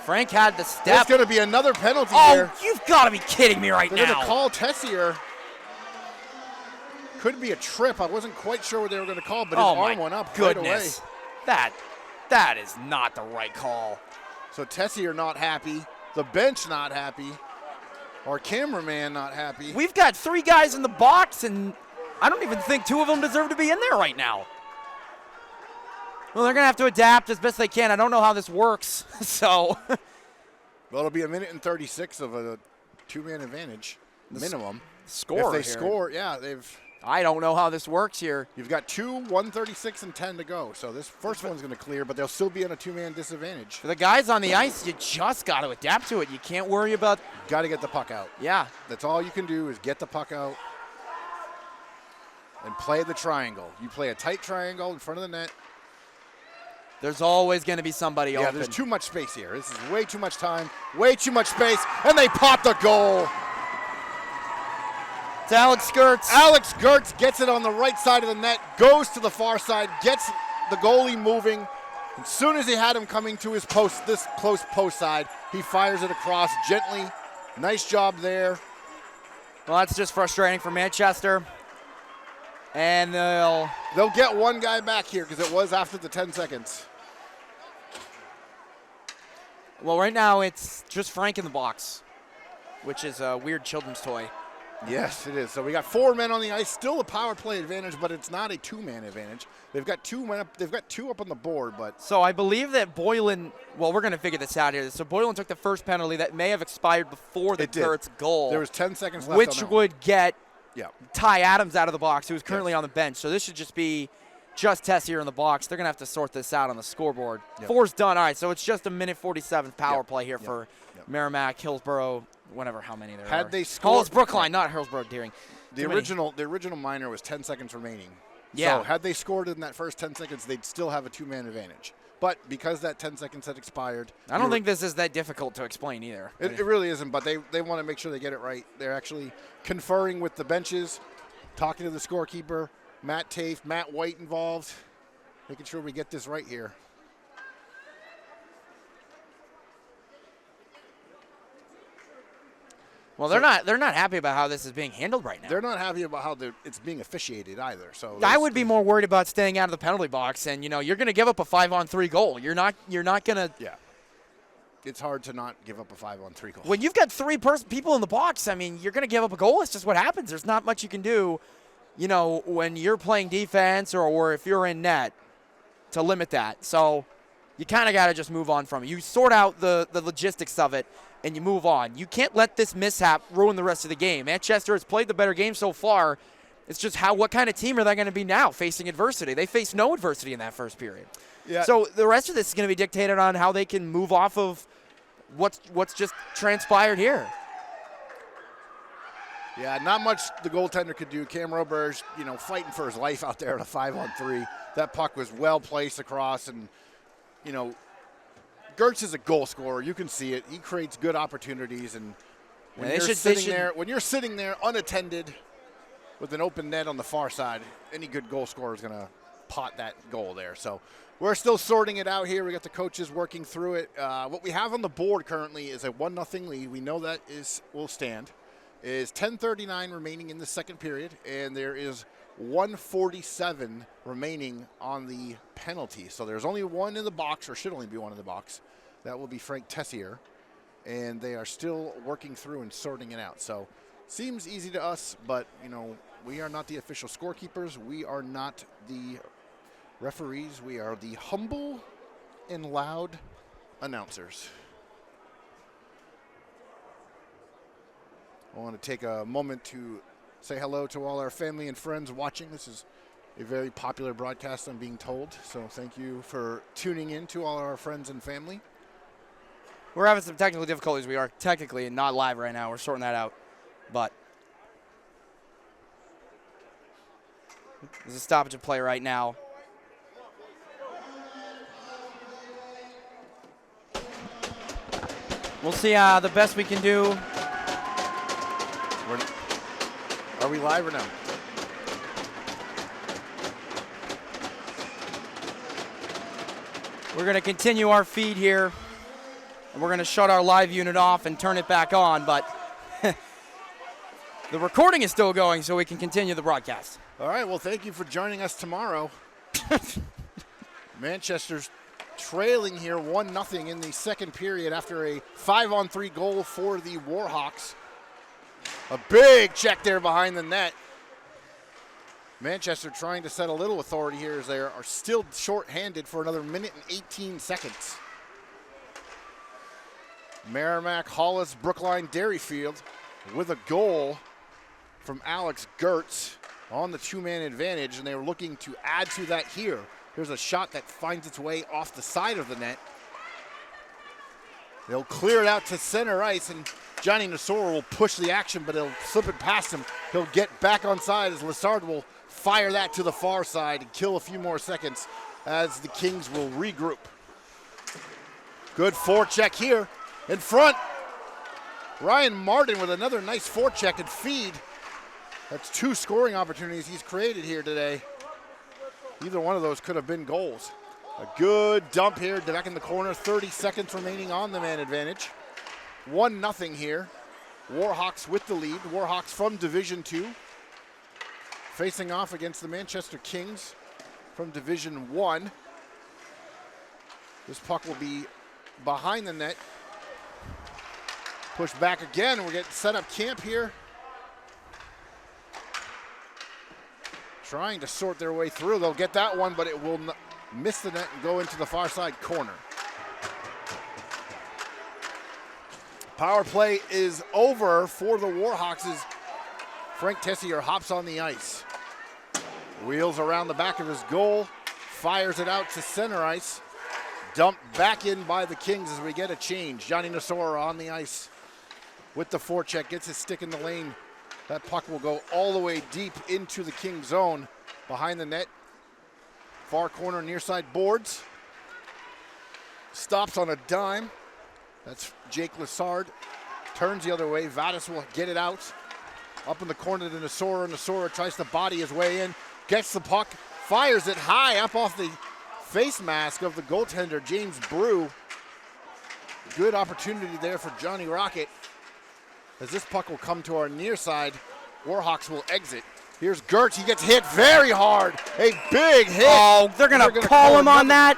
S1: Frank had the step.
S2: There's going to be another penalty here.
S1: Oh, you've got to be kidding me right
S2: They're
S1: now.
S2: going to call Tessier. Could be a trip. I wasn't quite sure what they were going to call, but his arm went up right away.
S1: That is not the right call.
S2: So Tessier not happy. The bench not happy. Our cameraman not happy.
S1: We've got 3 guys in the box, and I don't even think 2 of them deserve to be in there right now. Well, they're going to have to adapt as best they can. I don't know how this works, so.
S2: Well, it'll be a minute and 36 of a two-man advantage, minimum.
S1: Score
S2: If they
S1: here.
S2: score, yeah, they've.
S1: I don't know how this works here.
S2: You've got 2, 136, and 10 to go. So this first one's going to clear, but they'll still be in a two-man disadvantage.
S1: For the guys on the ice, you just got to adapt to it. You can't worry about.
S2: Got to get the puck out.
S1: Yeah.
S2: That's all you can do is get the puck out and play the triangle. You play a tight triangle in front of the net.
S1: There's always going to be somebody
S2: Yeah,
S1: open.
S2: there's too much space here. This is way too much time, way too much space, and they pop the goal.
S1: It's Alex Gertz.
S2: Alex Gertz gets it on the right side of the net, goes to the far side, gets the goalie moving. As soon as he had him coming to his post, this close post side, he fires it across gently. Nice job there.
S1: Well, that's just frustrating for Manchester. And
S2: they'll get one guy back here because it was after the 10 seconds.
S1: Well, right now it's just Frank in the box, which is a weird children's toy.
S2: Yes, it is. So we got 4 men on the ice, still a power play advantage, but it's not a two-man advantage. They've got 2 men up. They've got 2 up on the board, but
S1: so I believe that Boylan. Well, we're going to figure this out here. So Boylan took the first penalty that may have expired before the Gertz goal.
S2: There was 10 seconds left.
S1: Which
S2: on that
S1: would get
S2: yeah.
S1: Ty Adams out of the box, who's currently on the bench. So this should just be just Tessier in the box. They're going to have to sort this out on the scoreboard.
S2: Yep.
S1: 4's done. All right, so it's just a minute 47 power play here for Merrimack, Hillsborough, whatever, how many there are.
S2: Had they scored,
S1: oh, it's Brookline, not Hillsborough Deering.
S2: The original minor was 10 seconds remaining.
S1: Yeah.
S2: So had they scored in that first 10 seconds, they'd still have a two-man advantage. But because that 10 seconds had expired,
S1: I don't think this is that difficult to explain either.
S2: It really isn't, but they want to make sure they get it right. They're actually conferring with the benches, talking to the scorekeeper, Matt Tafe, Matt White involved, making sure we get this right here.
S1: Well, they're not happy about how this is being handled right now.
S2: They're not happy about how it's being officiated either. So
S1: I would be more worried about staying out of the penalty box, and you're going to give up a 5-on-3 goal. You're not going to.
S2: Yeah. It's hard to not give up a 5-on-3 goal.
S1: When you've got 3 people in the box, I mean, you're going to give up a goal. It's just what happens. There's not much you can do, when you're playing defense or if you're in net to limit that. So you kind of got to just move on from it. You sort out the logistics of it, and you move on. You can't let this mishap ruin the rest of the game. Manchester has played the better game so far. It's just what kind of team are they going to be now facing adversity? They faced no adversity in that first period.
S2: Yeah.
S1: So the rest of this is going to be dictated on how they can move off of what's just transpired here.
S2: Yeah, not much the goaltender could do. Cam Roberge, fighting for his life out there at a 5-on-3. That puck was well placed across, and, Gertz is a goal scorer. You can see it. He creates good opportunities, and when you're sitting there unattended with an open net on the far side, any good goal scorer is going to pot that goal there. So we're still sorting it out here. We got the coaches working through it. What we have on the board currently is a 1-0 lead. We know that will stand. Is 10:39 remaining in the second period, and there is 1:47 remaining on the penalty. So there's only one in the box, or should only be one in the box. That will be Frank Tessier, and they are still working through and sorting it out. So seems easy to us, but, we are not the official scorekeepers. We are not the referees. We are the humble and loud announcers. I want to take a moment to say hello to all our family and friends watching. This is a very popular broadcast, I'm being told. So thank you for tuning in to all our friends and family.
S1: We're having some technical difficulties. We are technically not live right now. We're sorting that out. But there's a stoppage of play right now. We'll see the best we can do.
S2: Are we live or no?
S1: We're going to continue our feed here, and we're going to shut our live unit off and turn it back on, but the recording is still going, so we can continue the broadcast.
S2: All right, well, thank you for joining us tomorrow. Manchester's trailing here 1-0 in the second period after a 5-on-3 goal for the Warhawks. A big check there behind the net. Manchester trying to set a little authority here as they are still short-handed for another minute and 18 seconds. Merrimack, Hollis, Brookline, Dairyfield with a goal from Alex Gertz on the two-man advantage, and they were looking to add to that here. Here's a shot that finds its way off the side of the net. They'll clear it out to center ice, and Johnny Nasor will push the action, but he'll slip it past him. He'll get back on side as Lessard will fire that to the far side and kill a few more seconds as the Kings will regroup. Good forecheck here in front. Ryan Martin with another nice forecheck and feed. That's two scoring opportunities he's created here today. Either one of those could have been goals. A good dump here, back in the corner, 30 seconds remaining on the man advantage. 1-0 here. Warhawks with the lead. Warhawks from Division II, facing off against the Manchester Kings from Division I. This puck will be behind the net. Push back again. We're getting set up camp here. Trying to sort their way through. They'll get that one, but it will miss the net and go into the far side corner. Power play is over for the Warhawks as Frank Tessier hops on the ice. Wheels around the back of his goal, fires it out to center ice. Dumped back in by the Kings as we get a change. Johnny Nasora on the ice with the forecheck, gets his stick in the lane. That puck will go all the way deep into the King zone behind the net. Far corner, near side boards. Stops on a dime. That's Jake Lessard. Turns the other way. Vadas will get it out. Up in the corner to Nasora. Nasora tries to body his way in. Gets the puck. Fires it high up off the face mask of the goaltender, James Brew. Good opportunity there for Johnny Rocket. As this puck will come to our near side, Warhawks will exit. Here's Gertz. He gets hit very hard. A big hit.
S1: Oh, they're going to call him on that.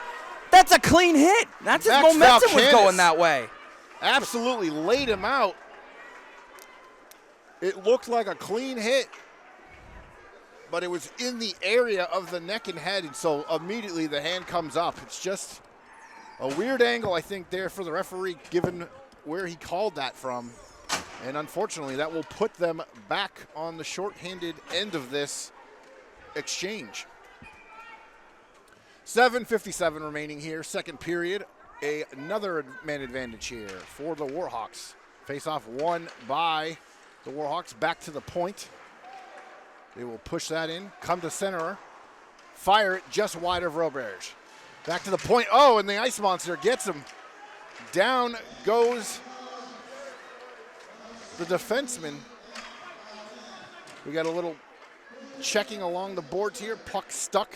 S1: That's a clean hit. That's his momentum was going that way.
S2: Absolutely laid him out. It looked like a clean hit, but it was in the area of the neck and head, and so immediately the hand comes up. It's just a weird angle, I think, there for the referee, given where he called that from. And unfortunately, that will put them back on the shorthanded end of this exchange. 7:57 remaining here, second period. Another man advantage here for the Warhawks. Face-off won by The Warhawks back to the point. They will push that in, come to center, fire it just wide of Roberge. Back to the point. Oh, and the Ice Monster gets him. Down goes the defenseman. We got a little checking along the boards here. Puck stuck.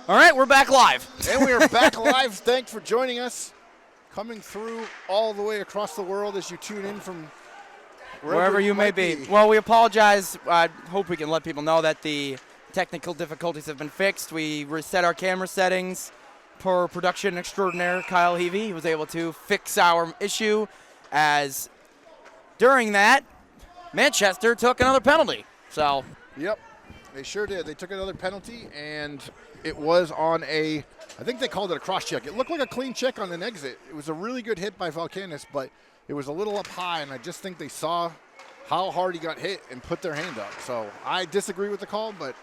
S1: All right, we're back live.
S2: And we are back live. Thanks for joining us. Coming through all the way across the world as you tune in from
S1: wherever you may be. Well, we apologize. I hope we can let people know that the technical difficulties have been fixed. We reset our camera settings. Per production extraordinaire Kyle Heavey, he was able to fix our issue, as during that, Manchester took another penalty. So,
S2: yep, they sure did. They took another penalty, and it was on I think they called it a cross check. It looked like a clean check on an exit. It was a really good hit by Valkanis, but it was a little up high, and I just think they saw how hard he got hit and put their hand up. So I disagree with the call, but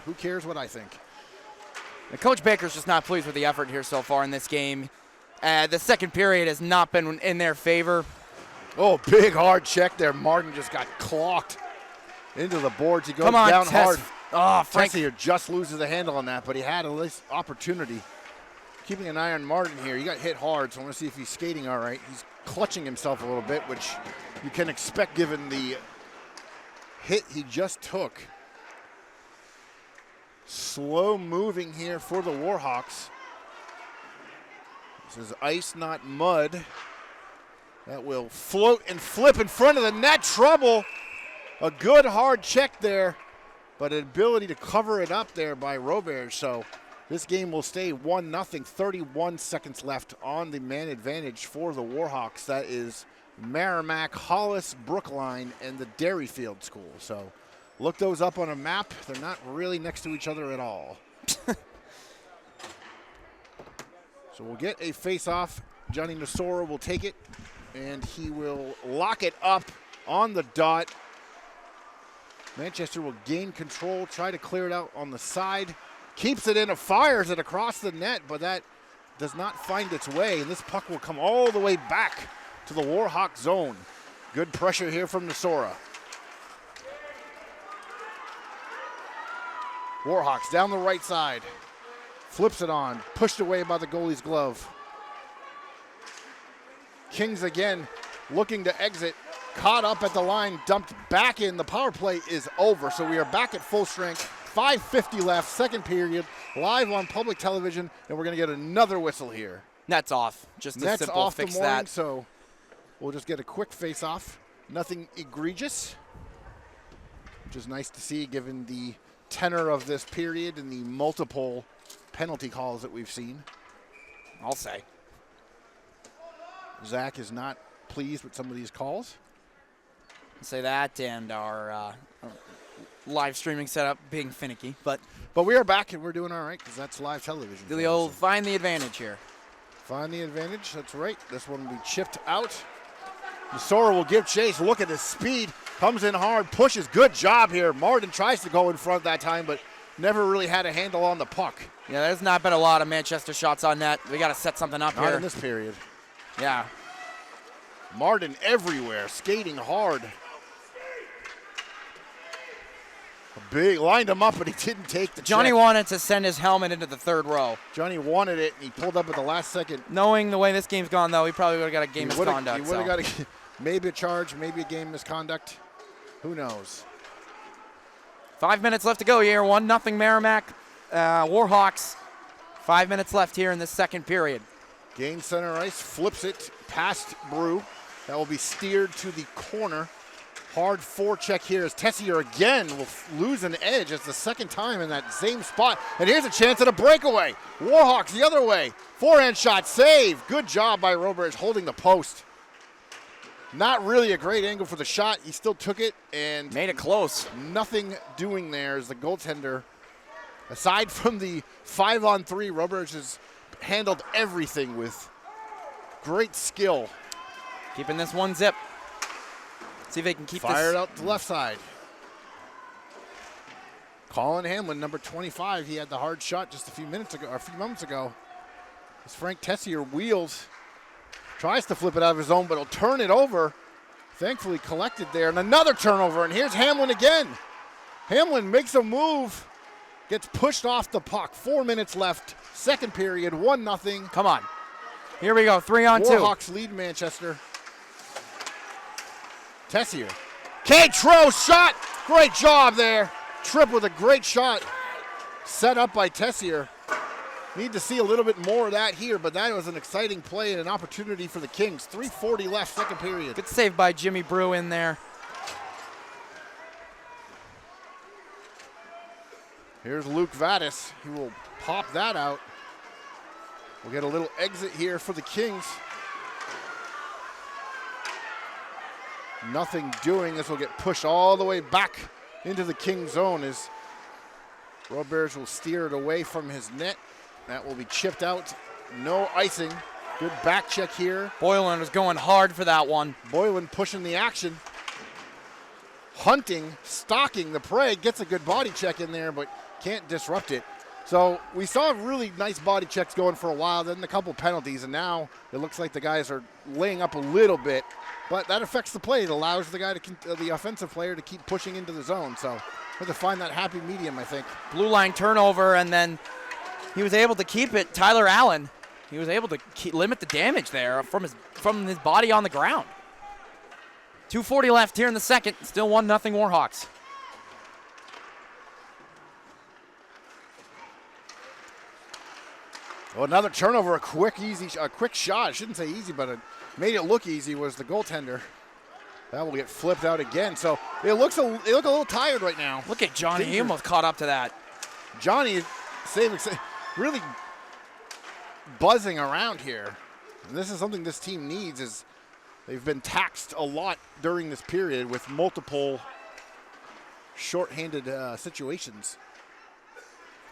S2: who cares what I think?
S1: And Coach Baker's just not pleased with the effort here so far in this game. The second period has not been in their favor.
S2: Oh, big hard check there. Martin just got clocked into the boards. He goes down hard.
S1: Oh, Frank
S2: Tessier just loses the handle on that, but he had a nice opportunity. Keeping an eye on Martin here. He got hit hard, so I want to see if he's skating all right. He's clutching himself a little bit, which you can expect given the hit he just took. Slow moving here for the Warhawks. This is ice, not mud. That will float and flip in front of the net. Trouble. A good hard check there, but an ability to cover it up there by Robert. So this game will stay 1-0, 31 seconds left on the man advantage for the Warhawks. That is Merrimack, Hollis, Brookline, and the Dairyfield School. So look those up on a map. They're not really next to each other at all. So we'll get a face-off. Johnny Nasora will take it, and he will lock it up on the dot. Manchester will gain control, try to clear it out on the side. Keeps it in, fires it across the net, but that does not find its way. And this puck will come all the way back to the Warhawk zone. Good pressure here from Nasora. Warhawks down the right side. Flips it on, pushed away by the goalie's glove. Kings again looking to exit. Caught up at the line, dumped back in. The power play is over, so we are back at full strength. 5:50 left, second period, live on public television, and we're going to get another whistle here.
S1: Net's off. Just a
S2: Net's
S1: simple
S2: off
S1: fix
S2: the morning,
S1: that.
S2: so we'll just get a quick face-off. Nothing egregious, which is nice to see given the tenor of this period and the multiple penalty calls that we've seen.
S1: I'll say.
S2: Zach is not pleased with some of these calls.
S1: Say that, and our live streaming setup being finicky, but
S2: we are back and we're doing all right because that's live television.
S1: the old find the advantage here.
S2: Find the advantage. That's right. This one will be chipped out. Nasora will give chase. Look at his speed. Comes in hard, pushes. Good job here. Martin tries to go in front that time, but never really had a handle on the puck.
S1: Yeah, there's not been a lot of Manchester shots on net. We got to set something up
S2: Not
S1: here.
S2: in this period.
S1: Yeah.
S2: Martin everywhere, skating hard. Big, lined him up, but he didn't take the
S1: Johnny
S2: check.
S1: wanted to send his helmet into the third row.
S2: Johnny wanted it, and he pulled up at the last second.
S1: Knowing the way this game's gone, though, he probably would have got a game misconduct.
S2: He would have got maybe a charge, maybe a game misconduct. Who knows?
S1: 5 minutes left to go here. 1-0 Merrimack. Warhawks. 5 minutes left here in the second period.
S2: Gain center ice, flips it past Brew. That will be steered to the corner. Hard forecheck here as Tessier again will lose an edge. It's the second time in that same spot. And here's a chance at a breakaway. Warhawks the other way. Forehand shot, save. Good job by Roberts holding the post. Not really a great angle for the shot. He still took it and
S1: made it close.
S2: Nothing doing there as the goaltender. Aside from the 5-on-3, Roberts has handled everything with great skill.
S1: Keeping this one zip. See if they can keep
S2: Fired
S1: this.
S2: out the left side. Colin Hamlin, number 25. He had the hard shot just a few moments ago. As Frank Tessier wheels, tries to flip it out of his zone, but he'll turn it over. thankfully collected there. And another turnover, and here's Hamlin again. Hamlin makes a move, gets pushed off the puck. 4 minutes left, second period, 1-0.
S1: Come on. Here we go, 3-on-2.
S2: Warhawks lead Manchester. Tessier. K-Tro shot. Great job there. Tripp with a great shot. Set up by Tessier. Need to see a little bit more of that here, but that was an exciting play and an opportunity for the Kings. 3:40 left, second period.
S1: Good save by Jimmy Brew in there.
S2: Here's Luke Vadas. He will pop that out. We'll get a little exit here for the Kings. Nothing doing. This will get pushed all the way back into the King zone as Roberge will steer it away from his net. That will be chipped out. No icing. Good back check here.
S1: Boylan was going hard for that one.
S2: Boylan pushing the action. Hunting, stalking the prey. Gets a good body check in there, but can't disrupt it. So we saw really nice body checks going for a while, then a couple penalties, and now it looks like the guys are laying up a little bit. But that affects the play. It allows the guy the offensive player to keep pushing into the zone. So we have to find that happy medium, I think.
S1: Blue line turnover, and then he was able to keep it. Tyler Allen, he was able to limit the damage there from his body on the ground. 2:40 left here in the second. Still 1-0 Warhawks.
S2: Well, another turnover, a quick shot. I shouldn't say easy, but it made it look easy was the goaltender. That will get flipped out again. So they look a little tired right now.
S1: Look at Johnny. He almost caught up to that.
S2: Johnny really buzzing around here. And this is something this team needs, is they've been taxed a lot during this period with multiple shorthanded situations.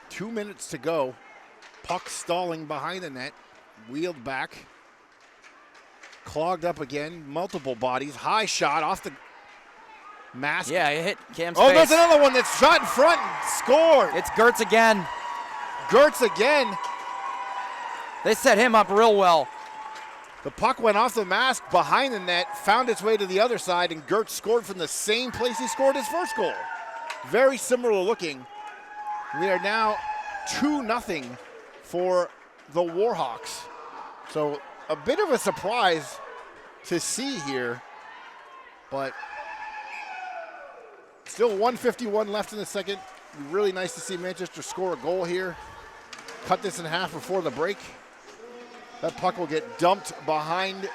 S2: 2 minutes to go. Puck stalling behind the net. Wheeled back. Clogged up again. Multiple bodies. High shot off the mask.
S1: Yeah, it hit Cam's
S2: face.
S1: face.
S2: There's another one that's shot in front and scored.
S1: It's Gertz again.
S2: Gertz again.
S1: They set him up real well.
S2: The puck went off the mask behind the net, found its way to the other side, and Gertz scored from the same place he scored his first goal. Very similar looking. We are now 2-0 for the Warhawks. So a bit of a surprise to see here, but still 1:51 left in the second. Really nice to see Manchester score a goal here. Cut this in half before the break. That puck will get dumped behind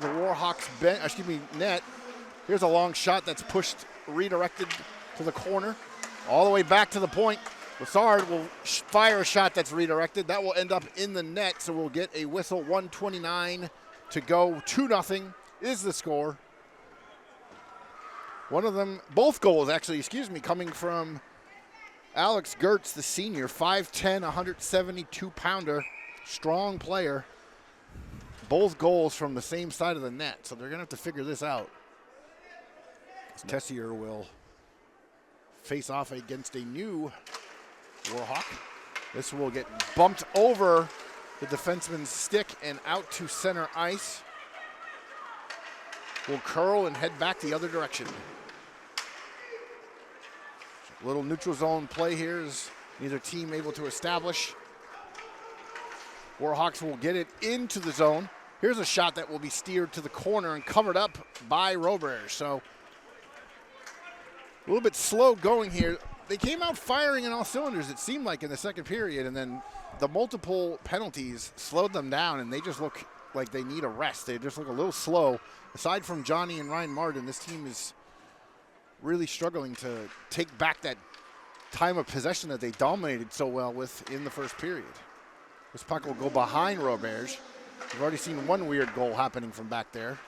S2: the Warhawks net. Here's a long shot that's pushed, redirected to the corner, all the way back to the point. Lassard will fire a shot that's redirected. That will end up in the net, so we'll get a whistle. 1:29 to go. 2-0 is the score. Both goals actually, coming from Alex Gertz, the senior, 5'10", 172-pounder, strong player. Both goals from the same side of the net, so they're going to have to figure this out. Tessier will face off against a new Warhawk. This will get bumped over the defenseman's stick and out to center ice. Will curl and head back the other direction. Little neutral zone play here is neither team able to establish. Warhawks will get it into the zone. Here's a shot that will be steered to the corner and covered up by Roberge. So a little bit slow going here. They came out firing in all cylinders, it seemed like, in the second period, and then the multiple penalties slowed them down, and they just look like they need a rest. They just look a little slow. Aside from Johnny and Ryan Martin, this team is really struggling to take back that time of possession that they dominated so well with in the first period. This puck will go behind Roberge. We've already seen one weird goal happening from back there.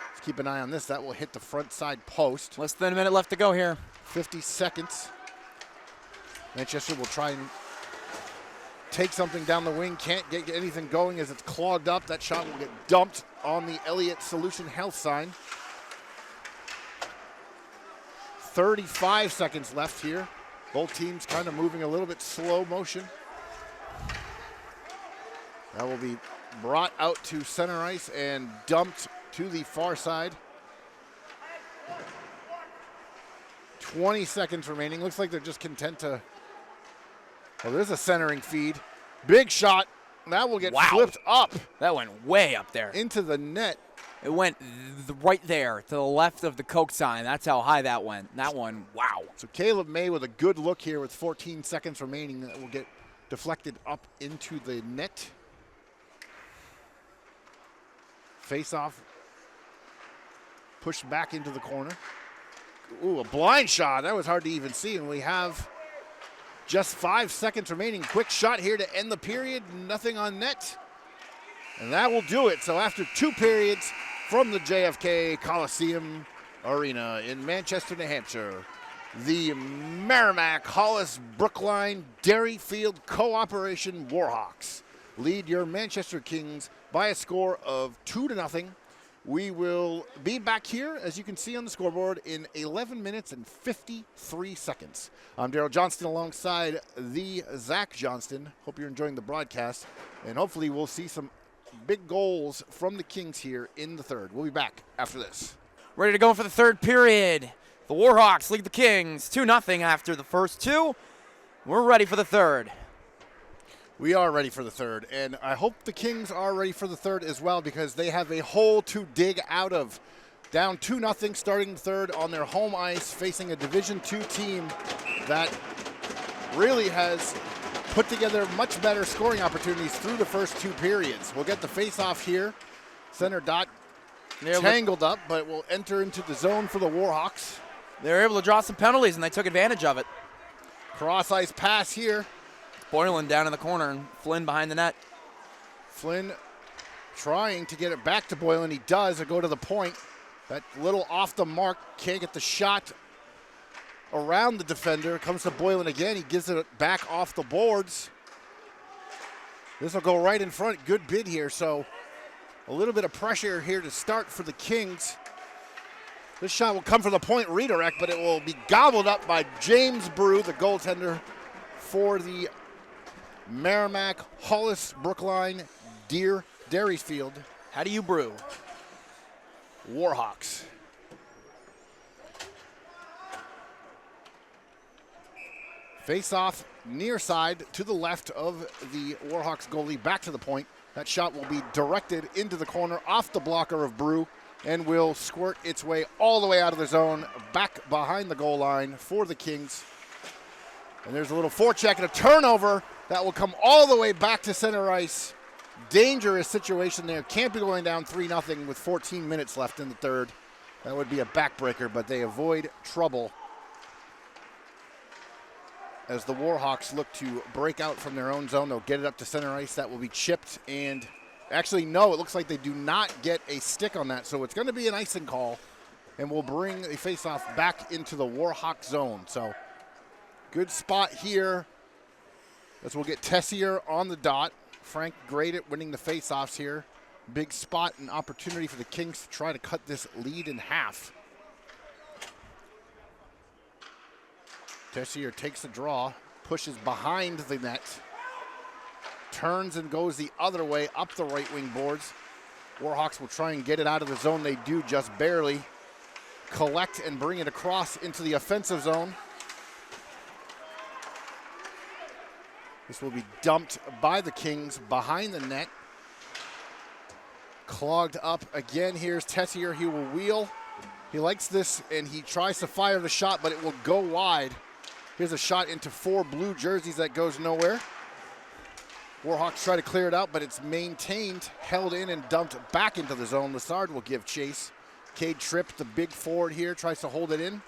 S2: Let's keep an eye on this. That will hit the front side post.
S1: Less than a minute left to go here.
S2: 50 seconds. Manchester will try and take something down the wing. Can't get anything going as it's clogged up. That shot will get dumped on the Elliott Solution Health sign. 35 seconds left here. Both teams kind of moving a little bit slow motion. That will be brought out to center ice and dumped to the far side. 20 seconds remaining. Looks like they're just content to. Oh, there's a centering feed. Big shot. That will get flipped up.
S1: That went way up there.
S2: Into the net.
S1: It went right there to the left of the Coke sign. That's how high that went. That one, wow.
S2: So Caleb May with a good look here with 14 seconds remaining. That will get deflected up into the net. Face off. Pushed back into the corner. Ooh, a blind shot. That was hard to even see. And we have just 5 seconds remaining. Quick shot here to end the period. Nothing on net. And that will do it. So after 2 periods from the JFK Coliseum Arena in Manchester, New Hampshire, the Merrimack, Hollis, Brookline, Dairyfield Cooperation Warhawks lead your Manchester Kings by a score of 2-0. We will be back here, as you can see on the scoreboard, in 11 minutes and 53 seconds. I'm Daryl Johnston alongside the Zach Johnston. Hope you're enjoying the broadcast, and hopefully we'll see some big goals from the Kings here in the third. We'll be back after this.
S1: Ready to go for the third period. The Warhawks lead the Kings 2-0 after the first 2. We're ready for the third.
S2: We are ready for the third, and I hope the Kings are ready for the third as well, because they have a hole to dig out of. Down 2-0 starting the third on their home ice, facing a Division II team that really has put together much better scoring opportunities through the first 2 periods. We'll get the face-off here. Center dot tangled up, but will enter into the zone for the Warhawks.
S1: They were able to draw some penalties, and they took advantage of it.
S2: Cross-ice pass here.
S1: Boylan down in the corner and Flynn behind the net.
S2: Flynn trying to get it back to Boylan. He does. It go to the point. That little off the mark. Can't get the shot around the defender. Comes to Boylan again. He gives it back off the boards. This will go right in front. Good bid here. So a little bit of pressure here to start for the Kings. This shot will come from the point redirect, but it will be gobbled up by James Brew, the goaltender for the Merrimack, Hollis, Brookline, Dairyfield.
S1: How do you brew?
S2: Warhawks. Face off near side to the left of the Warhawks goalie, back to the point. That shot will be directed into the corner off the blocker of Brew and will squirt its way all the way out of the zone, back behind the goal line for the Kings. And there's a little forecheck and a turnover that will come all the way back to center ice. Dangerous situation there. Can't be going down 3-0 with 14 minutes left in the third. That would be a backbreaker, but they avoid trouble as the Warhawks look to break out from their own zone. They'll get it up to center ice. That will be chipped, and actually, no, it looks like they do not get a stick on that, so it's going to be an icing call, and we'll bring the faceoff back into the Warhawk zone. So good spot here as we'll get Tessier on the dot. Frank great at winning the faceoffs here. Big spot and opportunity for the Kings to try to cut this lead in half. Tessier takes the draw, pushes behind the net, turns and goes the other way up the right wing boards. Warhawks will try and get it out of the zone. They do just barely. Collect and bring it across into the offensive zone. This will be dumped by the Kings behind the net. Clogged up again. Here's Tessier. He will wheel. He likes this, and he tries to fire the shot, but it will go wide. Here's a shot into 4 blue jerseys that goes nowhere. Warhawks try to clear it out, but it's maintained, held in, and dumped back into the zone. Lassard will give chase. Cade Tripp, the big forward here, tries to hold it in.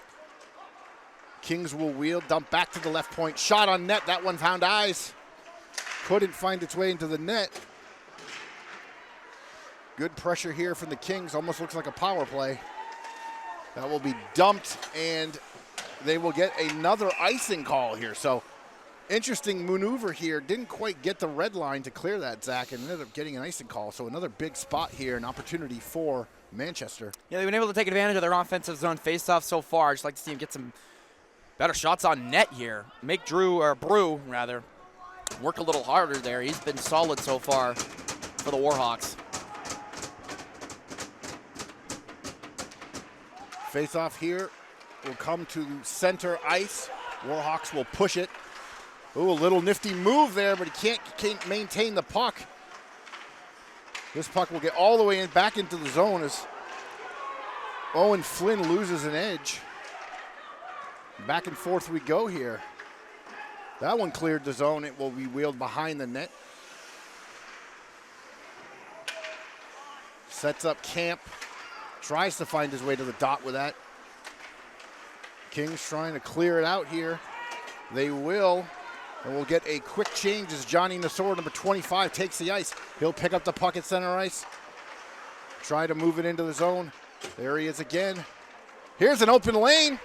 S2: Kings will wheel, dump back to the left point. Shot on net. That one found eyes. Couldn't find its way into the net. Good pressure here from the Kings. Almost looks like a power play. That will be dumped, and they will get another icing call here. So interesting maneuver here. Didn't quite get the red line to clear that, Zach, and ended up getting an icing call. So another big spot here, an opportunity for Manchester.
S1: Yeah, they've been able to take advantage of their offensive zone faceoff so far. I'd just like to see them get some better shots on net here. Make Brew work a little harder there. He's been solid so far for the Warhawks.
S2: Face off here will come to center ice. Warhawks will push it. Ooh, a little nifty move there, but he can't maintain the puck. This puck will get all the way back into the zone as Owen Flynn loses an edge. Back and forth we go here. That one cleared the zone. It will be wheeled behind the net. Sets up camp. Tries to find his way to the dot with that. Kings trying to clear it out here. They will. And we'll get a quick change as Johnny Nasor, number 25, takes the ice. He'll pick up the puck at center ice. Try to move it into the zone. There he is again. Here's an open lane.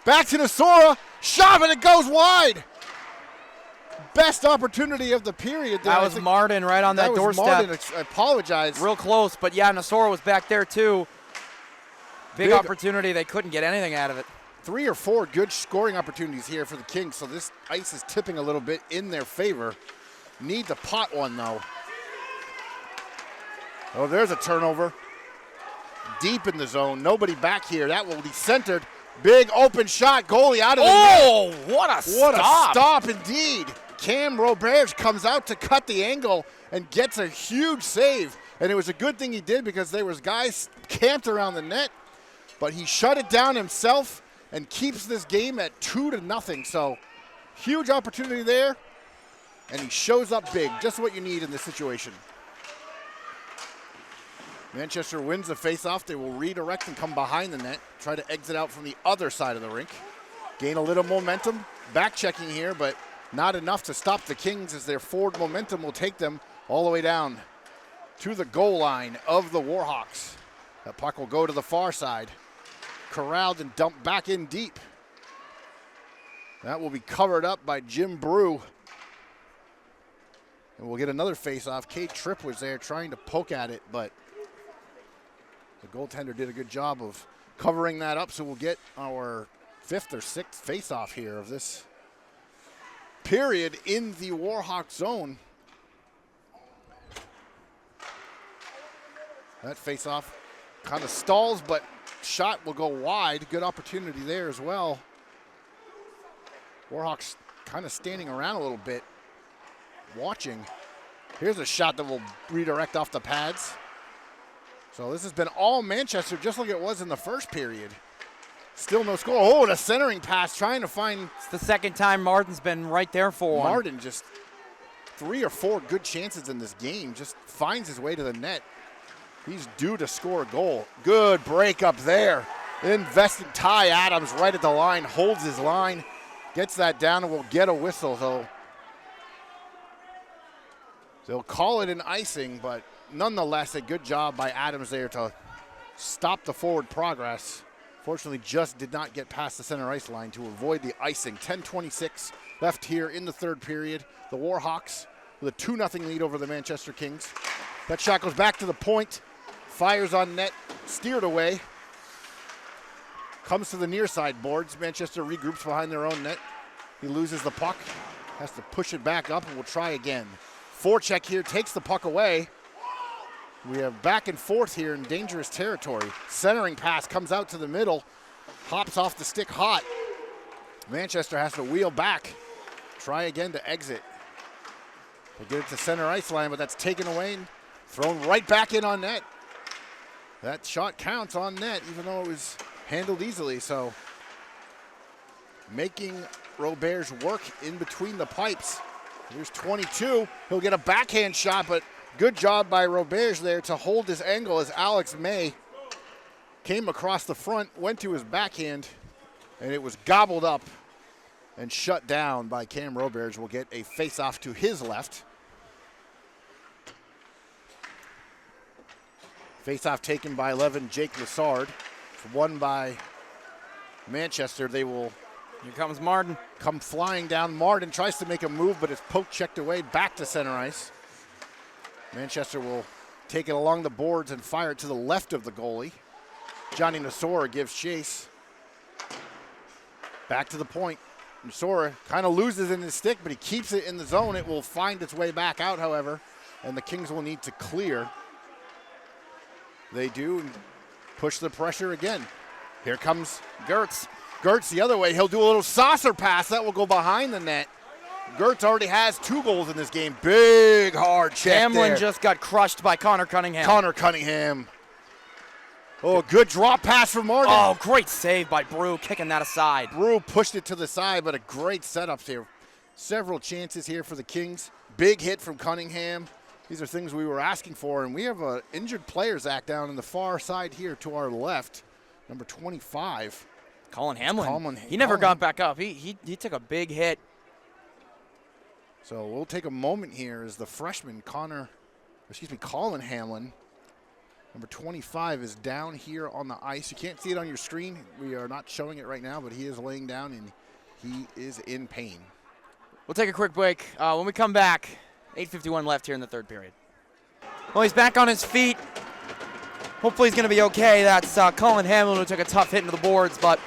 S2: Back to Nasora. Shot, and it goes wide. Best opportunity of the period there.
S1: That was Martin right on that doorstep.
S2: Martin. I apologize.
S1: Real close, but yeah, Nasor was back there too. Big opportunity. They couldn't get anything out of it.
S2: 3 or 4 good scoring opportunities here for the Kings, so this ice is tipping a little bit in their favor. Need to pot one, though. Oh, there's a turnover. Deep in the zone. Nobody back here. That will be centered. Big open shot. Goalie out of the net.
S1: Oh, what a stop.
S2: What a stop indeed. Cam Roberge comes out to cut the angle and gets a huge save. And it was a good thing he did because there was guys camped around the net. But he shut it down himself and keeps this game at 2-0. So huge opportunity there. And he shows up big. Just what you need in this situation. Manchester wins the faceoff. They will redirect and come behind the net. Try to exit out from the other side of the rink. Gain a little momentum. Back checking here, but not enough to stop the Kings as their forward momentum will take them all the way down to the goal line of the Warhawks. That puck will go to the far side. Corralled and dumped back in deep. That will be covered up by Jim Brew. And we'll get another face-off. Kate Tripp was there trying to poke at it, but the goaltender did a good job of covering that up, so we'll get our 5th or 6th face-off here of this period in the Warhawk zone. That face-off kind of stalls, but shot will go wide. Good opportunity there as well. Warhawks kind of standing around a little bit, watching. Here's a shot that will redirect off the pads. So this has been all Manchester, just like it was in the first period. Still no score. Oh, and a centering pass, trying to find.
S1: It's the second time Martin's been right there for him.
S2: Martin just 3 or 4 good chances in this game. Just finds his way to the net. He's due to score a goal. Good break up there. Investing Ty Adams right at the line, holds his line, gets that down, and will get a whistle. So they'll call it an icing, but nonetheless, a good job by Adams there to stop the forward progress. Fortunately, just did not get past the center ice line to avoid the icing. 10:26 left here in the third period. The Warhawks with a 2-0 lead over the Manchester Kings. That shot goes back to the point. Fires on net, steered away. Comes to the near side boards. Manchester regroups behind their own net. He loses the puck. Has to push it back up and will try again. Forecheck here takes the puck away. We have back and forth here in dangerous territory. Centering pass comes out to the middle. Hops off the stick hot. Manchester has to wheel back. Try again to exit. We'll get it to center ice line, but that's taken away and thrown right back in on net. That shot counts on net, even though it was handled easily. So making Roberge work in between the pipes. Here's 22. He'll get a backhand shot, but good job by Roberge there to hold his angle as Alex May came across the front, went to his backhand, and it was gobbled up and shut down by Cam Roberge. Will get a face-off to his left. Face-off taken by 11, Jake Lassard. Won by Manchester. They will.
S1: Here comes Martin.
S2: Come flying down. Martin tries to make a move, but it's poke checked away back to center ice. Manchester will take it along the boards and fire it to the left of the goalie. Johnny Nasora gives chase. Back to the point. Nasora kind of loses in his stick, but he keeps it in the zone. It will find its way back out, however, and the Kings will need to clear. They do and push the pressure again. Here comes
S1: Gertz.
S2: Gertz the other way. He'll do a little saucer pass. That will go behind the net. Gertz already has 2 goals in this game. Big, hard check
S1: Hamlin
S2: there.
S1: just got crushed by Connor Cunningham.
S2: Connor Cunningham. Oh, good drop pass from Morgan.
S1: Oh, great save by Brew, kicking that aside.
S2: Brew pushed it to the side, but a great setup here. Several chances here for the Kings. Big hit from Cunningham. These are things we were asking for, and we have an injured player, Zach, down in the far side here to our left, number 25.
S1: Colin Hamlin. He never got back up. He took a big hit.
S2: So we'll take a moment here as the freshman, Colin Hamlin, number 25, is down here on the ice. You can't see it on your screen. We are not showing it right now, but he is laying down, and he is in pain.
S1: We'll take a quick break. When we come back, 8:51 left here in the third period. Well, he's back on his feet. Hopefully he's going to be okay. That's Colin Hamlin, who took a tough hit into the boards, but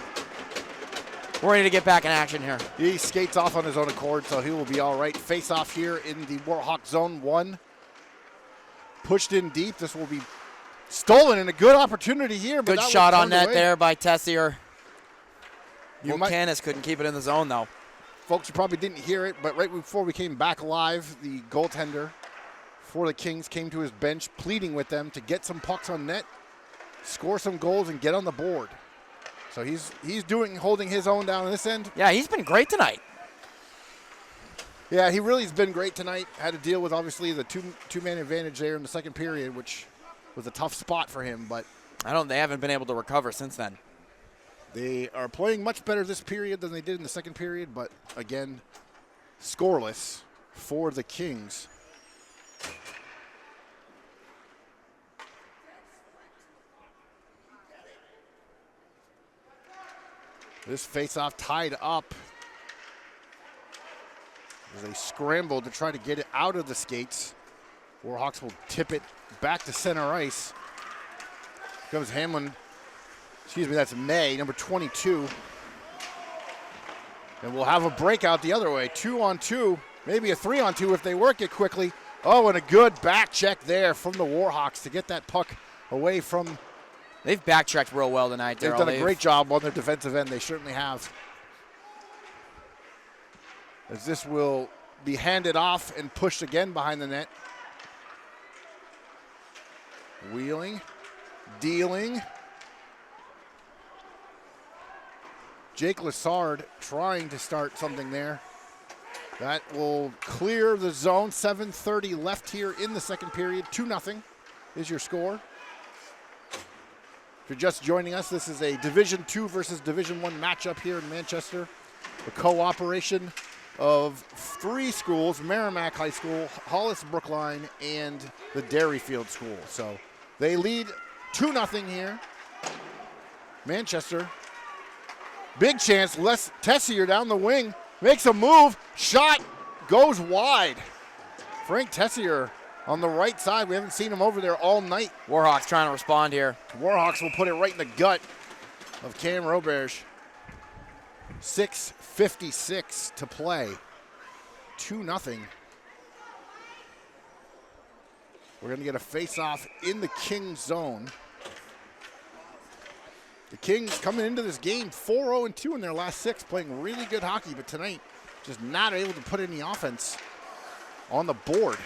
S1: we're ready to get back in action here.
S2: He skates off on his own accord, so he will be all right. Face off here in the Warhawk zone 1. Pushed in deep. This will be stolen, and a good opportunity here. But
S1: good shot on net there by Tessier. Canis couldn't keep it in the zone, though.
S2: Folks, you probably didn't hear it, but right before we came back live, the goaltender for the Kings came to his bench, pleading with them to get some pucks on net, score some goals, and get on the board. So he's holding his own down on this end.
S1: Yeah, he's been great tonight.
S2: Yeah, he really has been great tonight. Had to deal with, obviously, the two-man advantage there in the second period, which was a tough spot for him. But
S1: they haven't been able to recover since then.
S2: They are playing much better this period than they did in the second period, but again, scoreless for the Kings. This face-off tied up as they scramble to try to get it out of the skates. Warhawks will tip it back to center ice. Here comes Hamlin. That's May, number 22. And we'll have a breakout the other way. 2-on-2, maybe a 3-on-2 if they work it quickly. Oh, and a good back check there from the Warhawks to get that puck away from.
S1: They've backtracked real well tonight.
S2: They've done a great job on their defensive end. They certainly have. As this will be handed off and pushed again behind the net. Wheeling, dealing. Jake Lassard trying to start something there. That will clear the zone. 7:30 left here in the second period. 2-0 is your score. If you're just joining us, this is a Division II versus Division I matchup here in Manchester. The cooperation of 3 schools, Merrimack High School, Hollis Brookline, and the Dairyfield School. So they lead 2-0 here. Manchester. Big chance, Les Tessier down the wing, makes a move, shot, goes wide. Frank Tessier on the right side. We haven't seen him over there all night.
S1: Warhawks trying to respond here.
S2: Warhawks will put it right in the gut of Cam Roberge. 6:56 to play. 2-0. We're going to get a face-off in the Kings zone. The Kings coming into this game 4-0-2 in their last 6, playing really good hockey, but tonight just not able to put any offense on the board.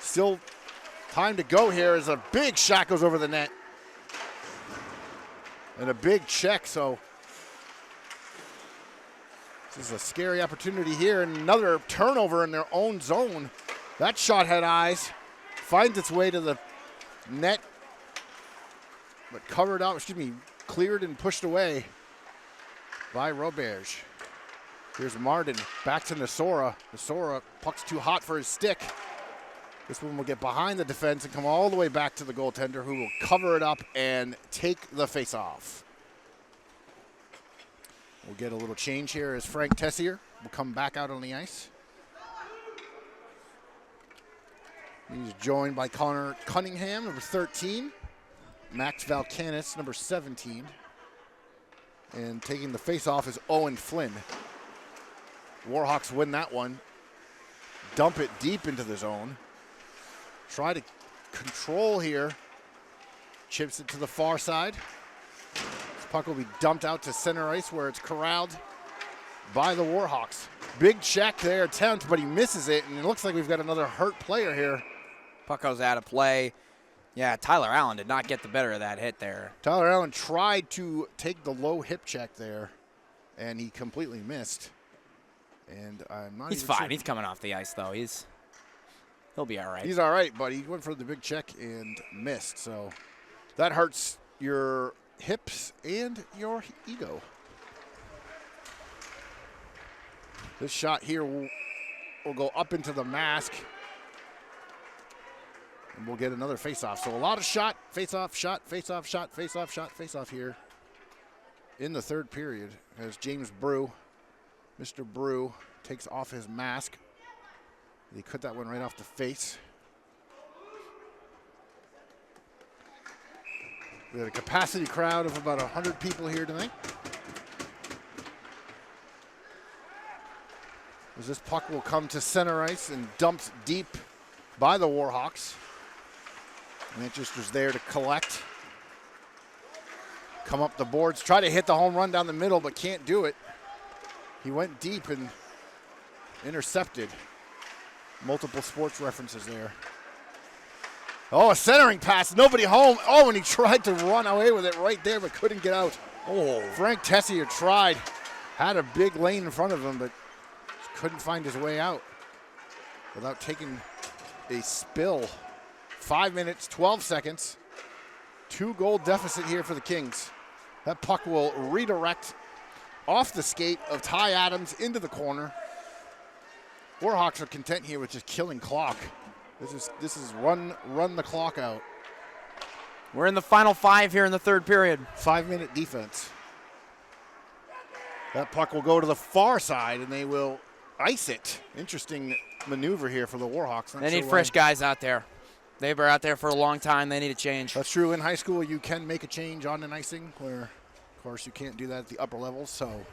S2: Still time to go here as a big shot goes over the net. And a big check, so this is a scary opportunity here. And another turnover in their own zone. That shot had eyes, finds its way to the net, but covered out, cleared and pushed away by Roberge. Here's Martin, back to Nasora. Nasora, puck's too hot for his stick. This one will get behind the defense and come all the way back to the goaltender, who will cover it up and take the face-off. We'll get a little change here as Frank Tessier will come back out on the ice. He's joined by Connor Cunningham, number 13. Max Valkanis, number 17. And taking the face-off is Owen Flynn. Warhawks win that one. Dump it deep into the zone. Try to control here. Chips it to the far side. This puck will be dumped out to center ice where it's corralled by the Warhawks. Big check there, attempt, but he misses it, and it looks like we've got another hurt player here.
S1: Puck goes out of play. Yeah, Tyler Allen did not get the better of that hit there.
S2: Tyler Allen tried to take the low hip check there, and he completely missed. And I'm not
S1: He's
S2: even
S1: fine.
S2: sure.
S1: He's coming off the ice, though. He'll be all right.
S2: He's all right, but he went for the big check and missed. So that hurts your hips and your ego. This shot here will go up into the mask. And we'll get another face-off. So a lot of shot, face-off, shot, face-off, shot, face-off, shot, face-off here in the third period as James Brew, Mr. Brew, takes off his mask. He cut that one right off the face. We had a capacity crowd of about 100 people here tonight. As this puck will come to center ice and dumped deep by the Warhawks. Manchester's there to collect. Come up the boards, try to hit the home run down the middle, but can't do it. He went deep and intercepted. Multiple sports references there. Oh, a centering pass, nobody home. Oh, and he tried to run away with it right there, but couldn't get out.
S1: Oh,
S2: Frank Tessier tried, had a big lane in front of him, but couldn't find his way out without taking a spill. 5 minutes, 12 seconds. 2-goal deficit here for the Kings. That puck will redirect off the skate of Ty Adams into the corner. Warhawks are content here with just killing clock. This is run the clock out.
S1: we're in the final 5 here in the third period.
S2: 5-minute defense. That puck will go to the far side, and they will ice it. Interesting maneuver here for the Warhawks. Not
S1: They
S2: sure
S1: need
S2: why.
S1: fresh guys out there. They've been out there for a long time. They need a change.
S2: That's true. In high school, you can make a change on an icing, where, of course, you can't do that at the upper levels. So,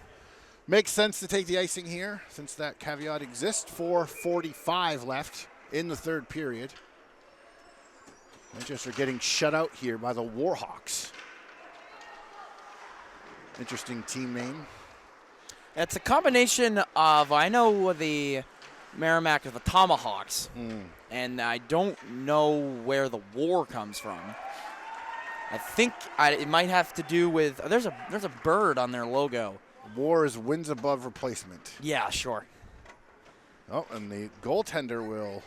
S2: makes sense to take the icing here, since that caveat exists. 4:45 left in the third period. Manchester getting shut out here by the Warhawks. Interesting team name.
S1: It's a combination of, I know the Merrimack is the Tomahawks, and I don't know where the war comes from. I think it might have to do with, there's a bird on their logo.
S2: War is wins above replacement.
S1: Yeah, sure.
S2: Oh, and the goaltender will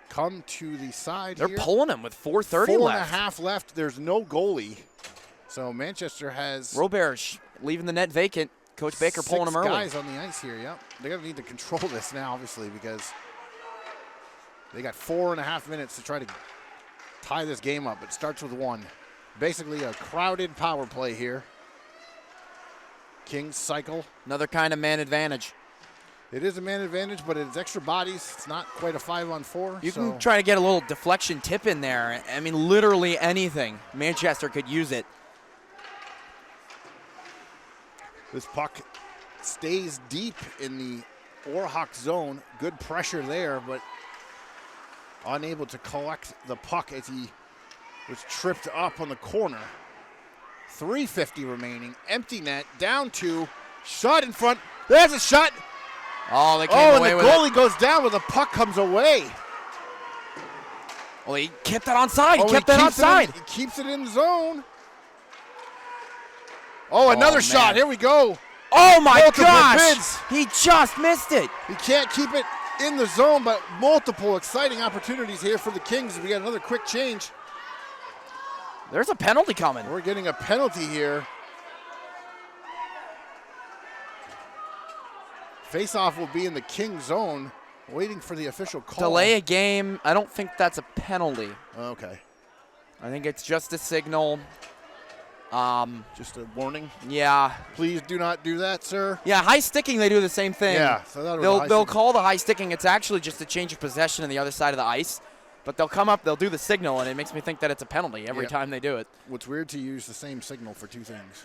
S2: come to the side
S1: They're
S2: here.
S1: pulling him with 4:30
S2: 4
S1: left.
S2: and a half left. There's no goalie. So Manchester has
S1: Robert leaving the net vacant. Coach Baker pulling him early.
S2: 6 guys on the ice here, yep. They're going to need to control this now, obviously, because they got 4.5 minutes to try to tie this game up. It starts with 1. Basically a crowded power play here. Kings cycle.
S1: Another kind of man advantage.
S2: It is a man advantage, but it's extra bodies. It's not quite a 5-on-4.
S1: You can try to get a little deflection tip in there. I mean, literally anything. Manchester could use it.
S2: This puck stays deep in the Warhawk zone. Good pressure there, but unable to collect the puck as he was tripped up on the corner. 3:50 remaining. Empty net. Down 2. Shot in front. There's a shot.
S1: Oh, they came
S2: Oh, and
S1: away
S2: the
S1: with
S2: goalie goes down, but the puck comes away.
S1: it. Well, he kept that onside.
S2: Oh,
S1: He kept that
S2: keeps it in-
S1: onside.
S2: He keeps it in the zone. Oh, another shot.
S1: man.
S2: Here we go.
S1: Oh, my
S2: Multiple
S1: gosh.
S2: bids.
S1: He just missed it.
S2: He can't keep it in the zone, but multiple exciting opportunities here for the Kings. We got another quick change.
S1: There's a penalty coming.
S2: We're getting a penalty here. Face-off will be in the King zone, waiting for the official call.
S1: Delay a game. I don't think that's a penalty.
S2: Okay.
S1: I think it's just a signal.
S2: Just a warning.
S1: Yeah.
S2: Please do not do that, sir.
S1: Yeah, high sticking, they do the same thing.
S2: Yeah, so that was a high
S1: They'll
S2: stick.
S1: call the high sticking. It's actually just a change of possession on the other side of the ice. But they'll come up, they'll do the signal, and it makes me think that it's a penalty every
S2: Yeah.
S1: time they do it.
S2: What's weird to use the same signal for two things.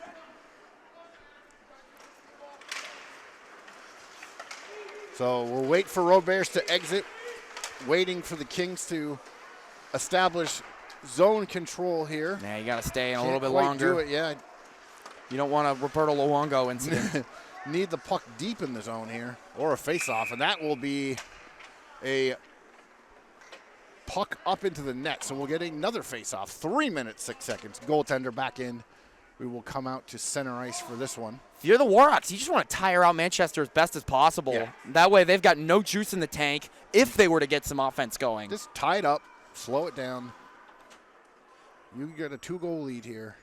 S2: So we'll wait for Roberts to exit, waiting for the Kings to establish zone control here.
S1: Yeah, you got to stay in a
S2: Can't
S1: little bit
S2: quite
S1: longer.
S2: Do it, yeah.
S1: You don't want a Roberto Luongo incident.
S2: Need the puck deep in the zone here, or a face-off, and that will be a puck up into the net. So we'll get another face-off. 3 minutes, 6 seconds. Goaltender back in. We will come out to center ice for this one.
S1: If you're the Warhawks, you just want to tire out Manchester as best as possible.
S2: Yeah.
S1: That way they've got no juice in the tank if they were to get some offense going.
S2: Just tie it up, slow it down. You get a 2-goal lead here.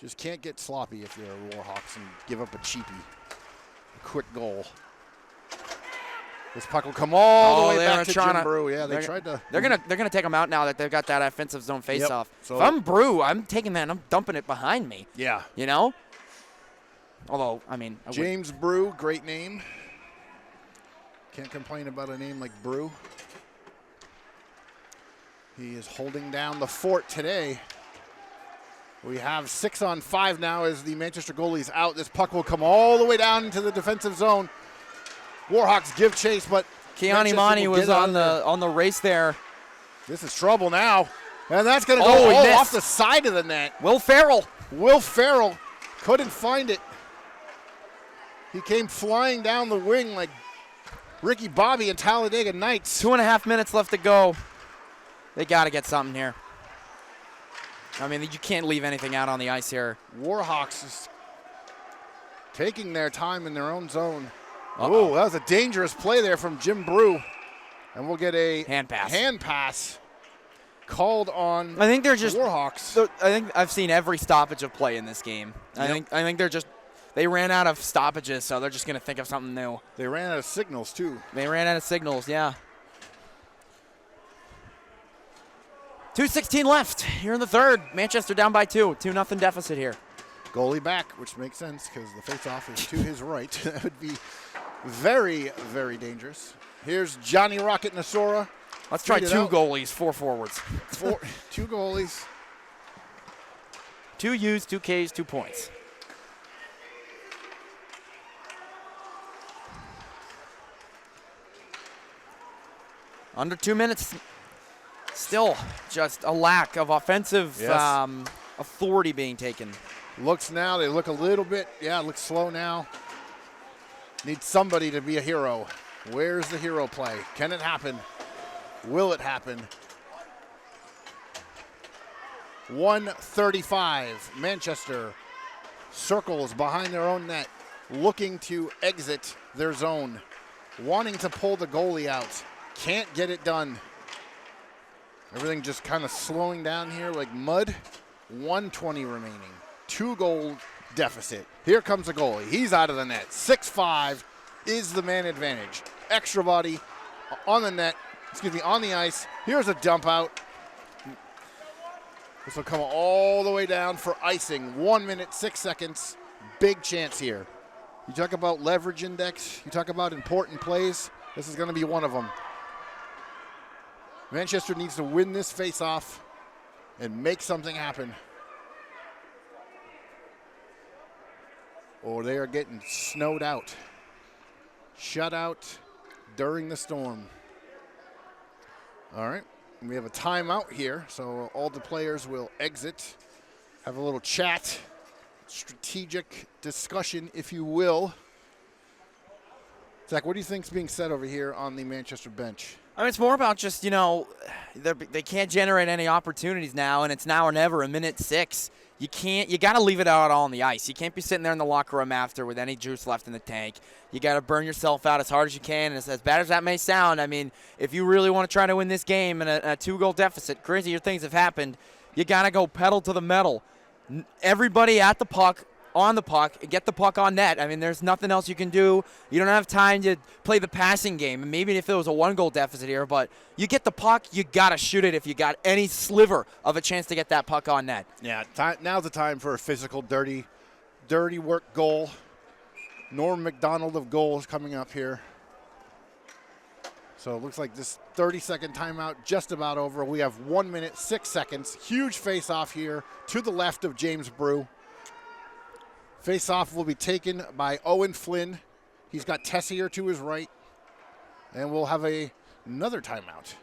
S2: Just can't get sloppy if you're a Warhawks and give up a cheapie. A quick goal. This puck will come all the way back to Jim Brew. Yeah, they tried to.
S1: They're gonna take them out now that they've got that offensive zone faceoff.
S2: So
S1: if I'm Brew, I'm taking that and I'm dumping it behind me.
S2: Yeah.
S1: You know. Although, I mean,
S2: James Brew, great name. Can't complain about a name like Brew. He is holding down the fort today. We have 6-on-5 now as the Manchester goalie's out. This puck will come all the way down into the defensive zone. Warhawks give chase, but
S1: Keani Monty was on the race there.
S2: This is trouble now, and that's going to go off the side of the net.
S1: Will Ferrell
S2: couldn't find it. He came flying down the wing like Ricky Bobby and Talladega Nights.
S1: 2.5 minutes left to go. They got to get something here. I mean, you can't leave anything out on the ice here.
S2: Warhawks is taking their time in their own zone. Oh, that was a dangerous play there from Jim Brew. And we'll get a
S1: hand pass
S2: called on
S1: I think they're just
S2: Warhawks.
S1: I think I've seen every stoppage of play in this game.
S2: Yep.
S1: I think they ran out of stoppages, so they're just going to think of something new.
S2: They ran out of signals, too.
S1: They ran out of signals, yeah. 2:16 left here in the third. Manchester down by 2. 2-0 deficit here.
S2: Goalie back, which makes sense because the face-off is to his right. That would be very, very dangerous. Here's Johnny Rocket Nasora.
S1: Let's try 2 goalies, 4 forwards.
S2: 2 goalies.
S1: 2 U's, 2 K's, 2 points. Under 2 minutes. Still just a lack of offensive authority being taken.
S2: They look a little bit, looks slow now. Need somebody to be a hero. Where's the hero play? Can it happen? Will it happen? 1:35. Manchester circles behind their own net, looking to exit their zone, wanting to pull the goalie out. Can't get it done. Everything just kind of slowing down here like mud. 1:20 remaining. 2-goal deficit. Here comes the goalie. He's out of the net. 6'5" is the man advantage. Extra body on the net. On the ice. Here's a dump out. This will come all the way down for icing. 1 minute, 6 seconds. Big chance here. You talk about leverage index. You talk about important plays. This is going to be one of them. Manchester needs to win this face-off and make something happen, or they are getting snowed out, shut out during the storm. All right, we have a timeout here, so all the players will exit, have a little chat, strategic discussion, if you will. Zach, what do you think is being said over here on the Manchester bench?
S1: I mean, it's more about just, they can't generate any opportunities now, and it's now or never, 1:06. You got to leave it out all on the ice. You can't be sitting there in the locker room after with any juice left in the tank. You got to burn yourself out as hard as you can. And as bad as that may sound, I mean, if you really want to try to win this game in a 2-goal deficit, crazier things have happened, you got to go pedal to the metal. Everybody at the puck, on the puck, get the puck on net. I mean, there's nothing else you can do. You don't have time to play the passing game. And maybe if it was a 1-goal deficit here, but you get the puck, you got to shoot it if you got any sliver of a chance to get that puck on net.
S2: Yeah, now's the time for a physical, dirty work goal. Norm McDonald of goals coming up here. So it looks like this 30-second timeout just about over. We have 1 minute, 6 seconds. Huge face-off here to the left of James Brew. Face-off will be taken by Owen Flynn. He's got Tessier to his right. And we'll have another timeout.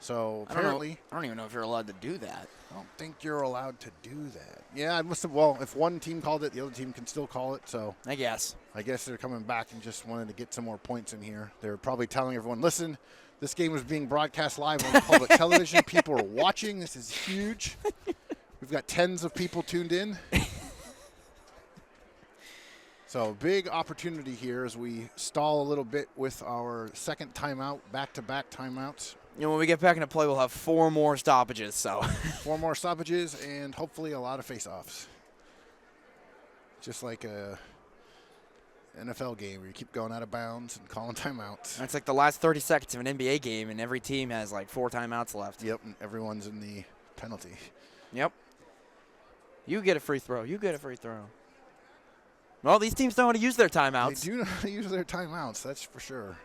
S2: So apparently...
S1: I don't even know if you're allowed to do that.
S2: I don't think you're allowed to do that. Yeah, I must have. Well, if one team called it, the other team can still call it. So
S1: I guess
S2: they're coming back and just wanted to get some more points in here. They're probably telling everyone, listen, this game was being broadcast live on public television. People are watching. This is huge. We've got tens of people tuned in. So big opportunity here as we stall a little bit with our second timeout, back-to-back timeouts.
S1: When we get back into play, we'll have 4 more stoppages. So
S2: 4 more stoppages and hopefully a lot of face-offs. Just like a NFL game where you keep going out of bounds and calling timeouts.
S1: It's like the last 30 seconds of an NBA game, and every team has like 4 timeouts left.
S2: Yep, and everyone's in the penalty.
S1: Yep. You get a free throw. You get a free throw. Well, these teams know how to use their timeouts.
S2: They do know how to use their timeouts, that's for sure.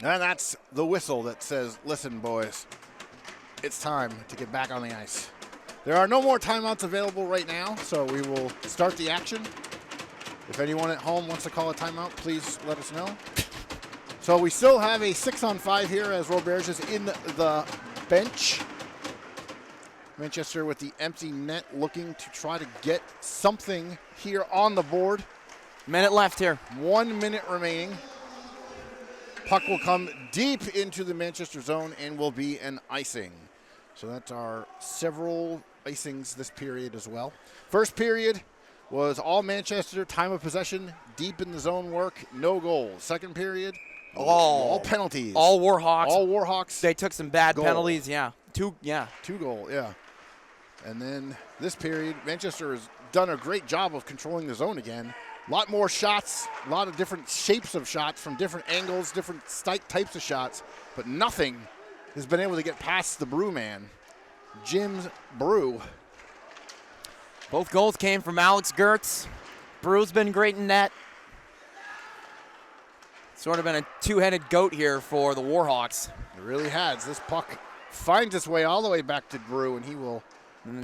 S2: And that's the whistle that says, listen, boys, it's time to get back on the ice. There are no more timeouts available right now, so we will start the action. If anyone at home wants to call a timeout, please let us know. So we still have a 6-on-5 here as Roberge is in the bench. Manchester with the empty net looking to try to get something here on the board.
S1: Minute left here.
S2: 1 minute remaining. Puck will come deep into the Manchester zone and will be an icing. So that's our several icings this period as well. First period was all Manchester, time of possession, deep in the zone work, no goals. Second period, all penalties.
S1: All Warhawks.
S2: All Warhawks.
S1: They took some bad
S2: goal.
S1: penalties, yeah. 2
S2: goal, yeah. And then this period, Manchester has done a great job of controlling the zone again. A lot more shots, a lot of different shapes of shots from different angles, different types of shots, but nothing has been able to get past the Brew man, Jim's Brew.
S1: Both goals came from Alex Gertz. Brew's been great in net. Sort of been a two-headed goat here for the Warhawks.
S2: It really has. This puck finds its way all the way back to Brew, and he will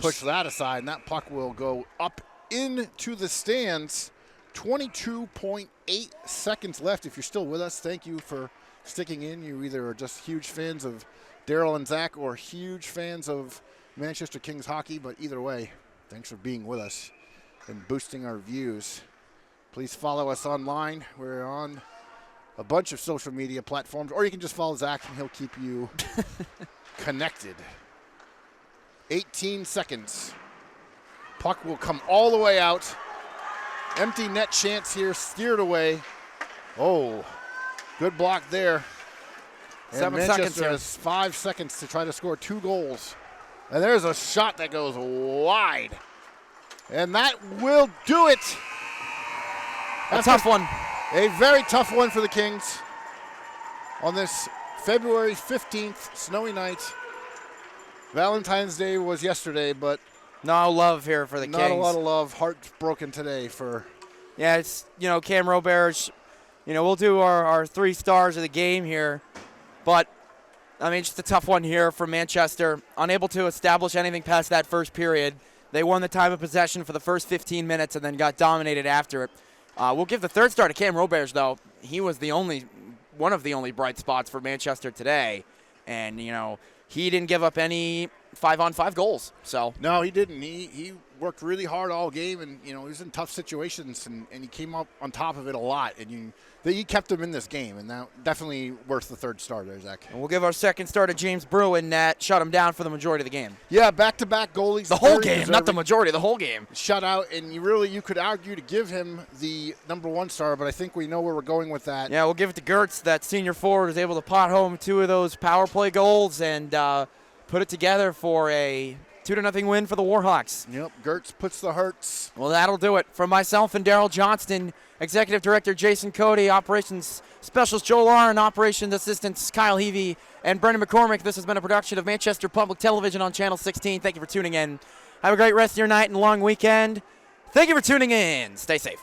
S2: push that aside, and that puck will go up into the stands. 22.8 seconds left. If you're still with us, thank you for sticking in. You either are just huge fans of Daryl and Zach or huge fans of Manchester Kings hockey, but either way, thanks for being with us and boosting our views. Please follow us online. We're on a bunch of social media platforms, or you can just follow Zach and he'll keep you connected. 18 seconds. Puck will come all the way out. Empty net chance here, steered away. Oh, good block there. And
S1: 7
S2: Manchester
S1: seconds here.
S2: has 5 seconds to try to score 2 goals. And there's a shot that goes wide. And that will do it.
S1: A tough one.
S2: A very tough one for the Kings on this February 15th snowy night. Valentine's Day was yesterday, but
S1: no love here for the Kings.
S2: Not a lot of love. Heartbroken today for.
S1: Yeah, it's, Cam Roberge. We'll do our 3 stars of the game here. But, just a tough one here for Manchester. Unable to establish anything past that first period. They won the time of possession for the first 15 minutes and then got dominated after it. We'll give the 3rd star to Cam Roberge, though. He was one of the only bright spots for Manchester today. And, he didn't give up any 5-on-5 goals. So
S2: no, he didn't. He worked really hard all game, and he was in tough situations, and he came up on top of it a lot. And he kept him in this game, and that definitely worth the 3rd star there, Zach.
S1: And we'll give our 2nd star to James Brew in net. Shut him down for the majority of the game.
S2: Yeah, back-to-back goalies.
S1: The whole game, not the majority. The whole game.
S2: Shut out, and you could argue to give him the number 1 star, but I think we know where we're going with that.
S1: Yeah, we'll give it to Gertz. That senior forward was able to pot home 2 of those power play goals and put it together for a 2-0 win for the Warhawks.
S2: Yep, Gertz puts the hurts.
S1: Well, that'll do it. For myself and Daryl Johnston, Executive Director Jason Cody, Operations Specialist Joel Lauren, Operations Assistants Kyle Heavey, and Brendan McCormick, this has been a production of Manchester Public Television on Channel 16. Thank you for tuning in. Have a great rest of your night and long weekend. Thank you for tuning in. Stay safe.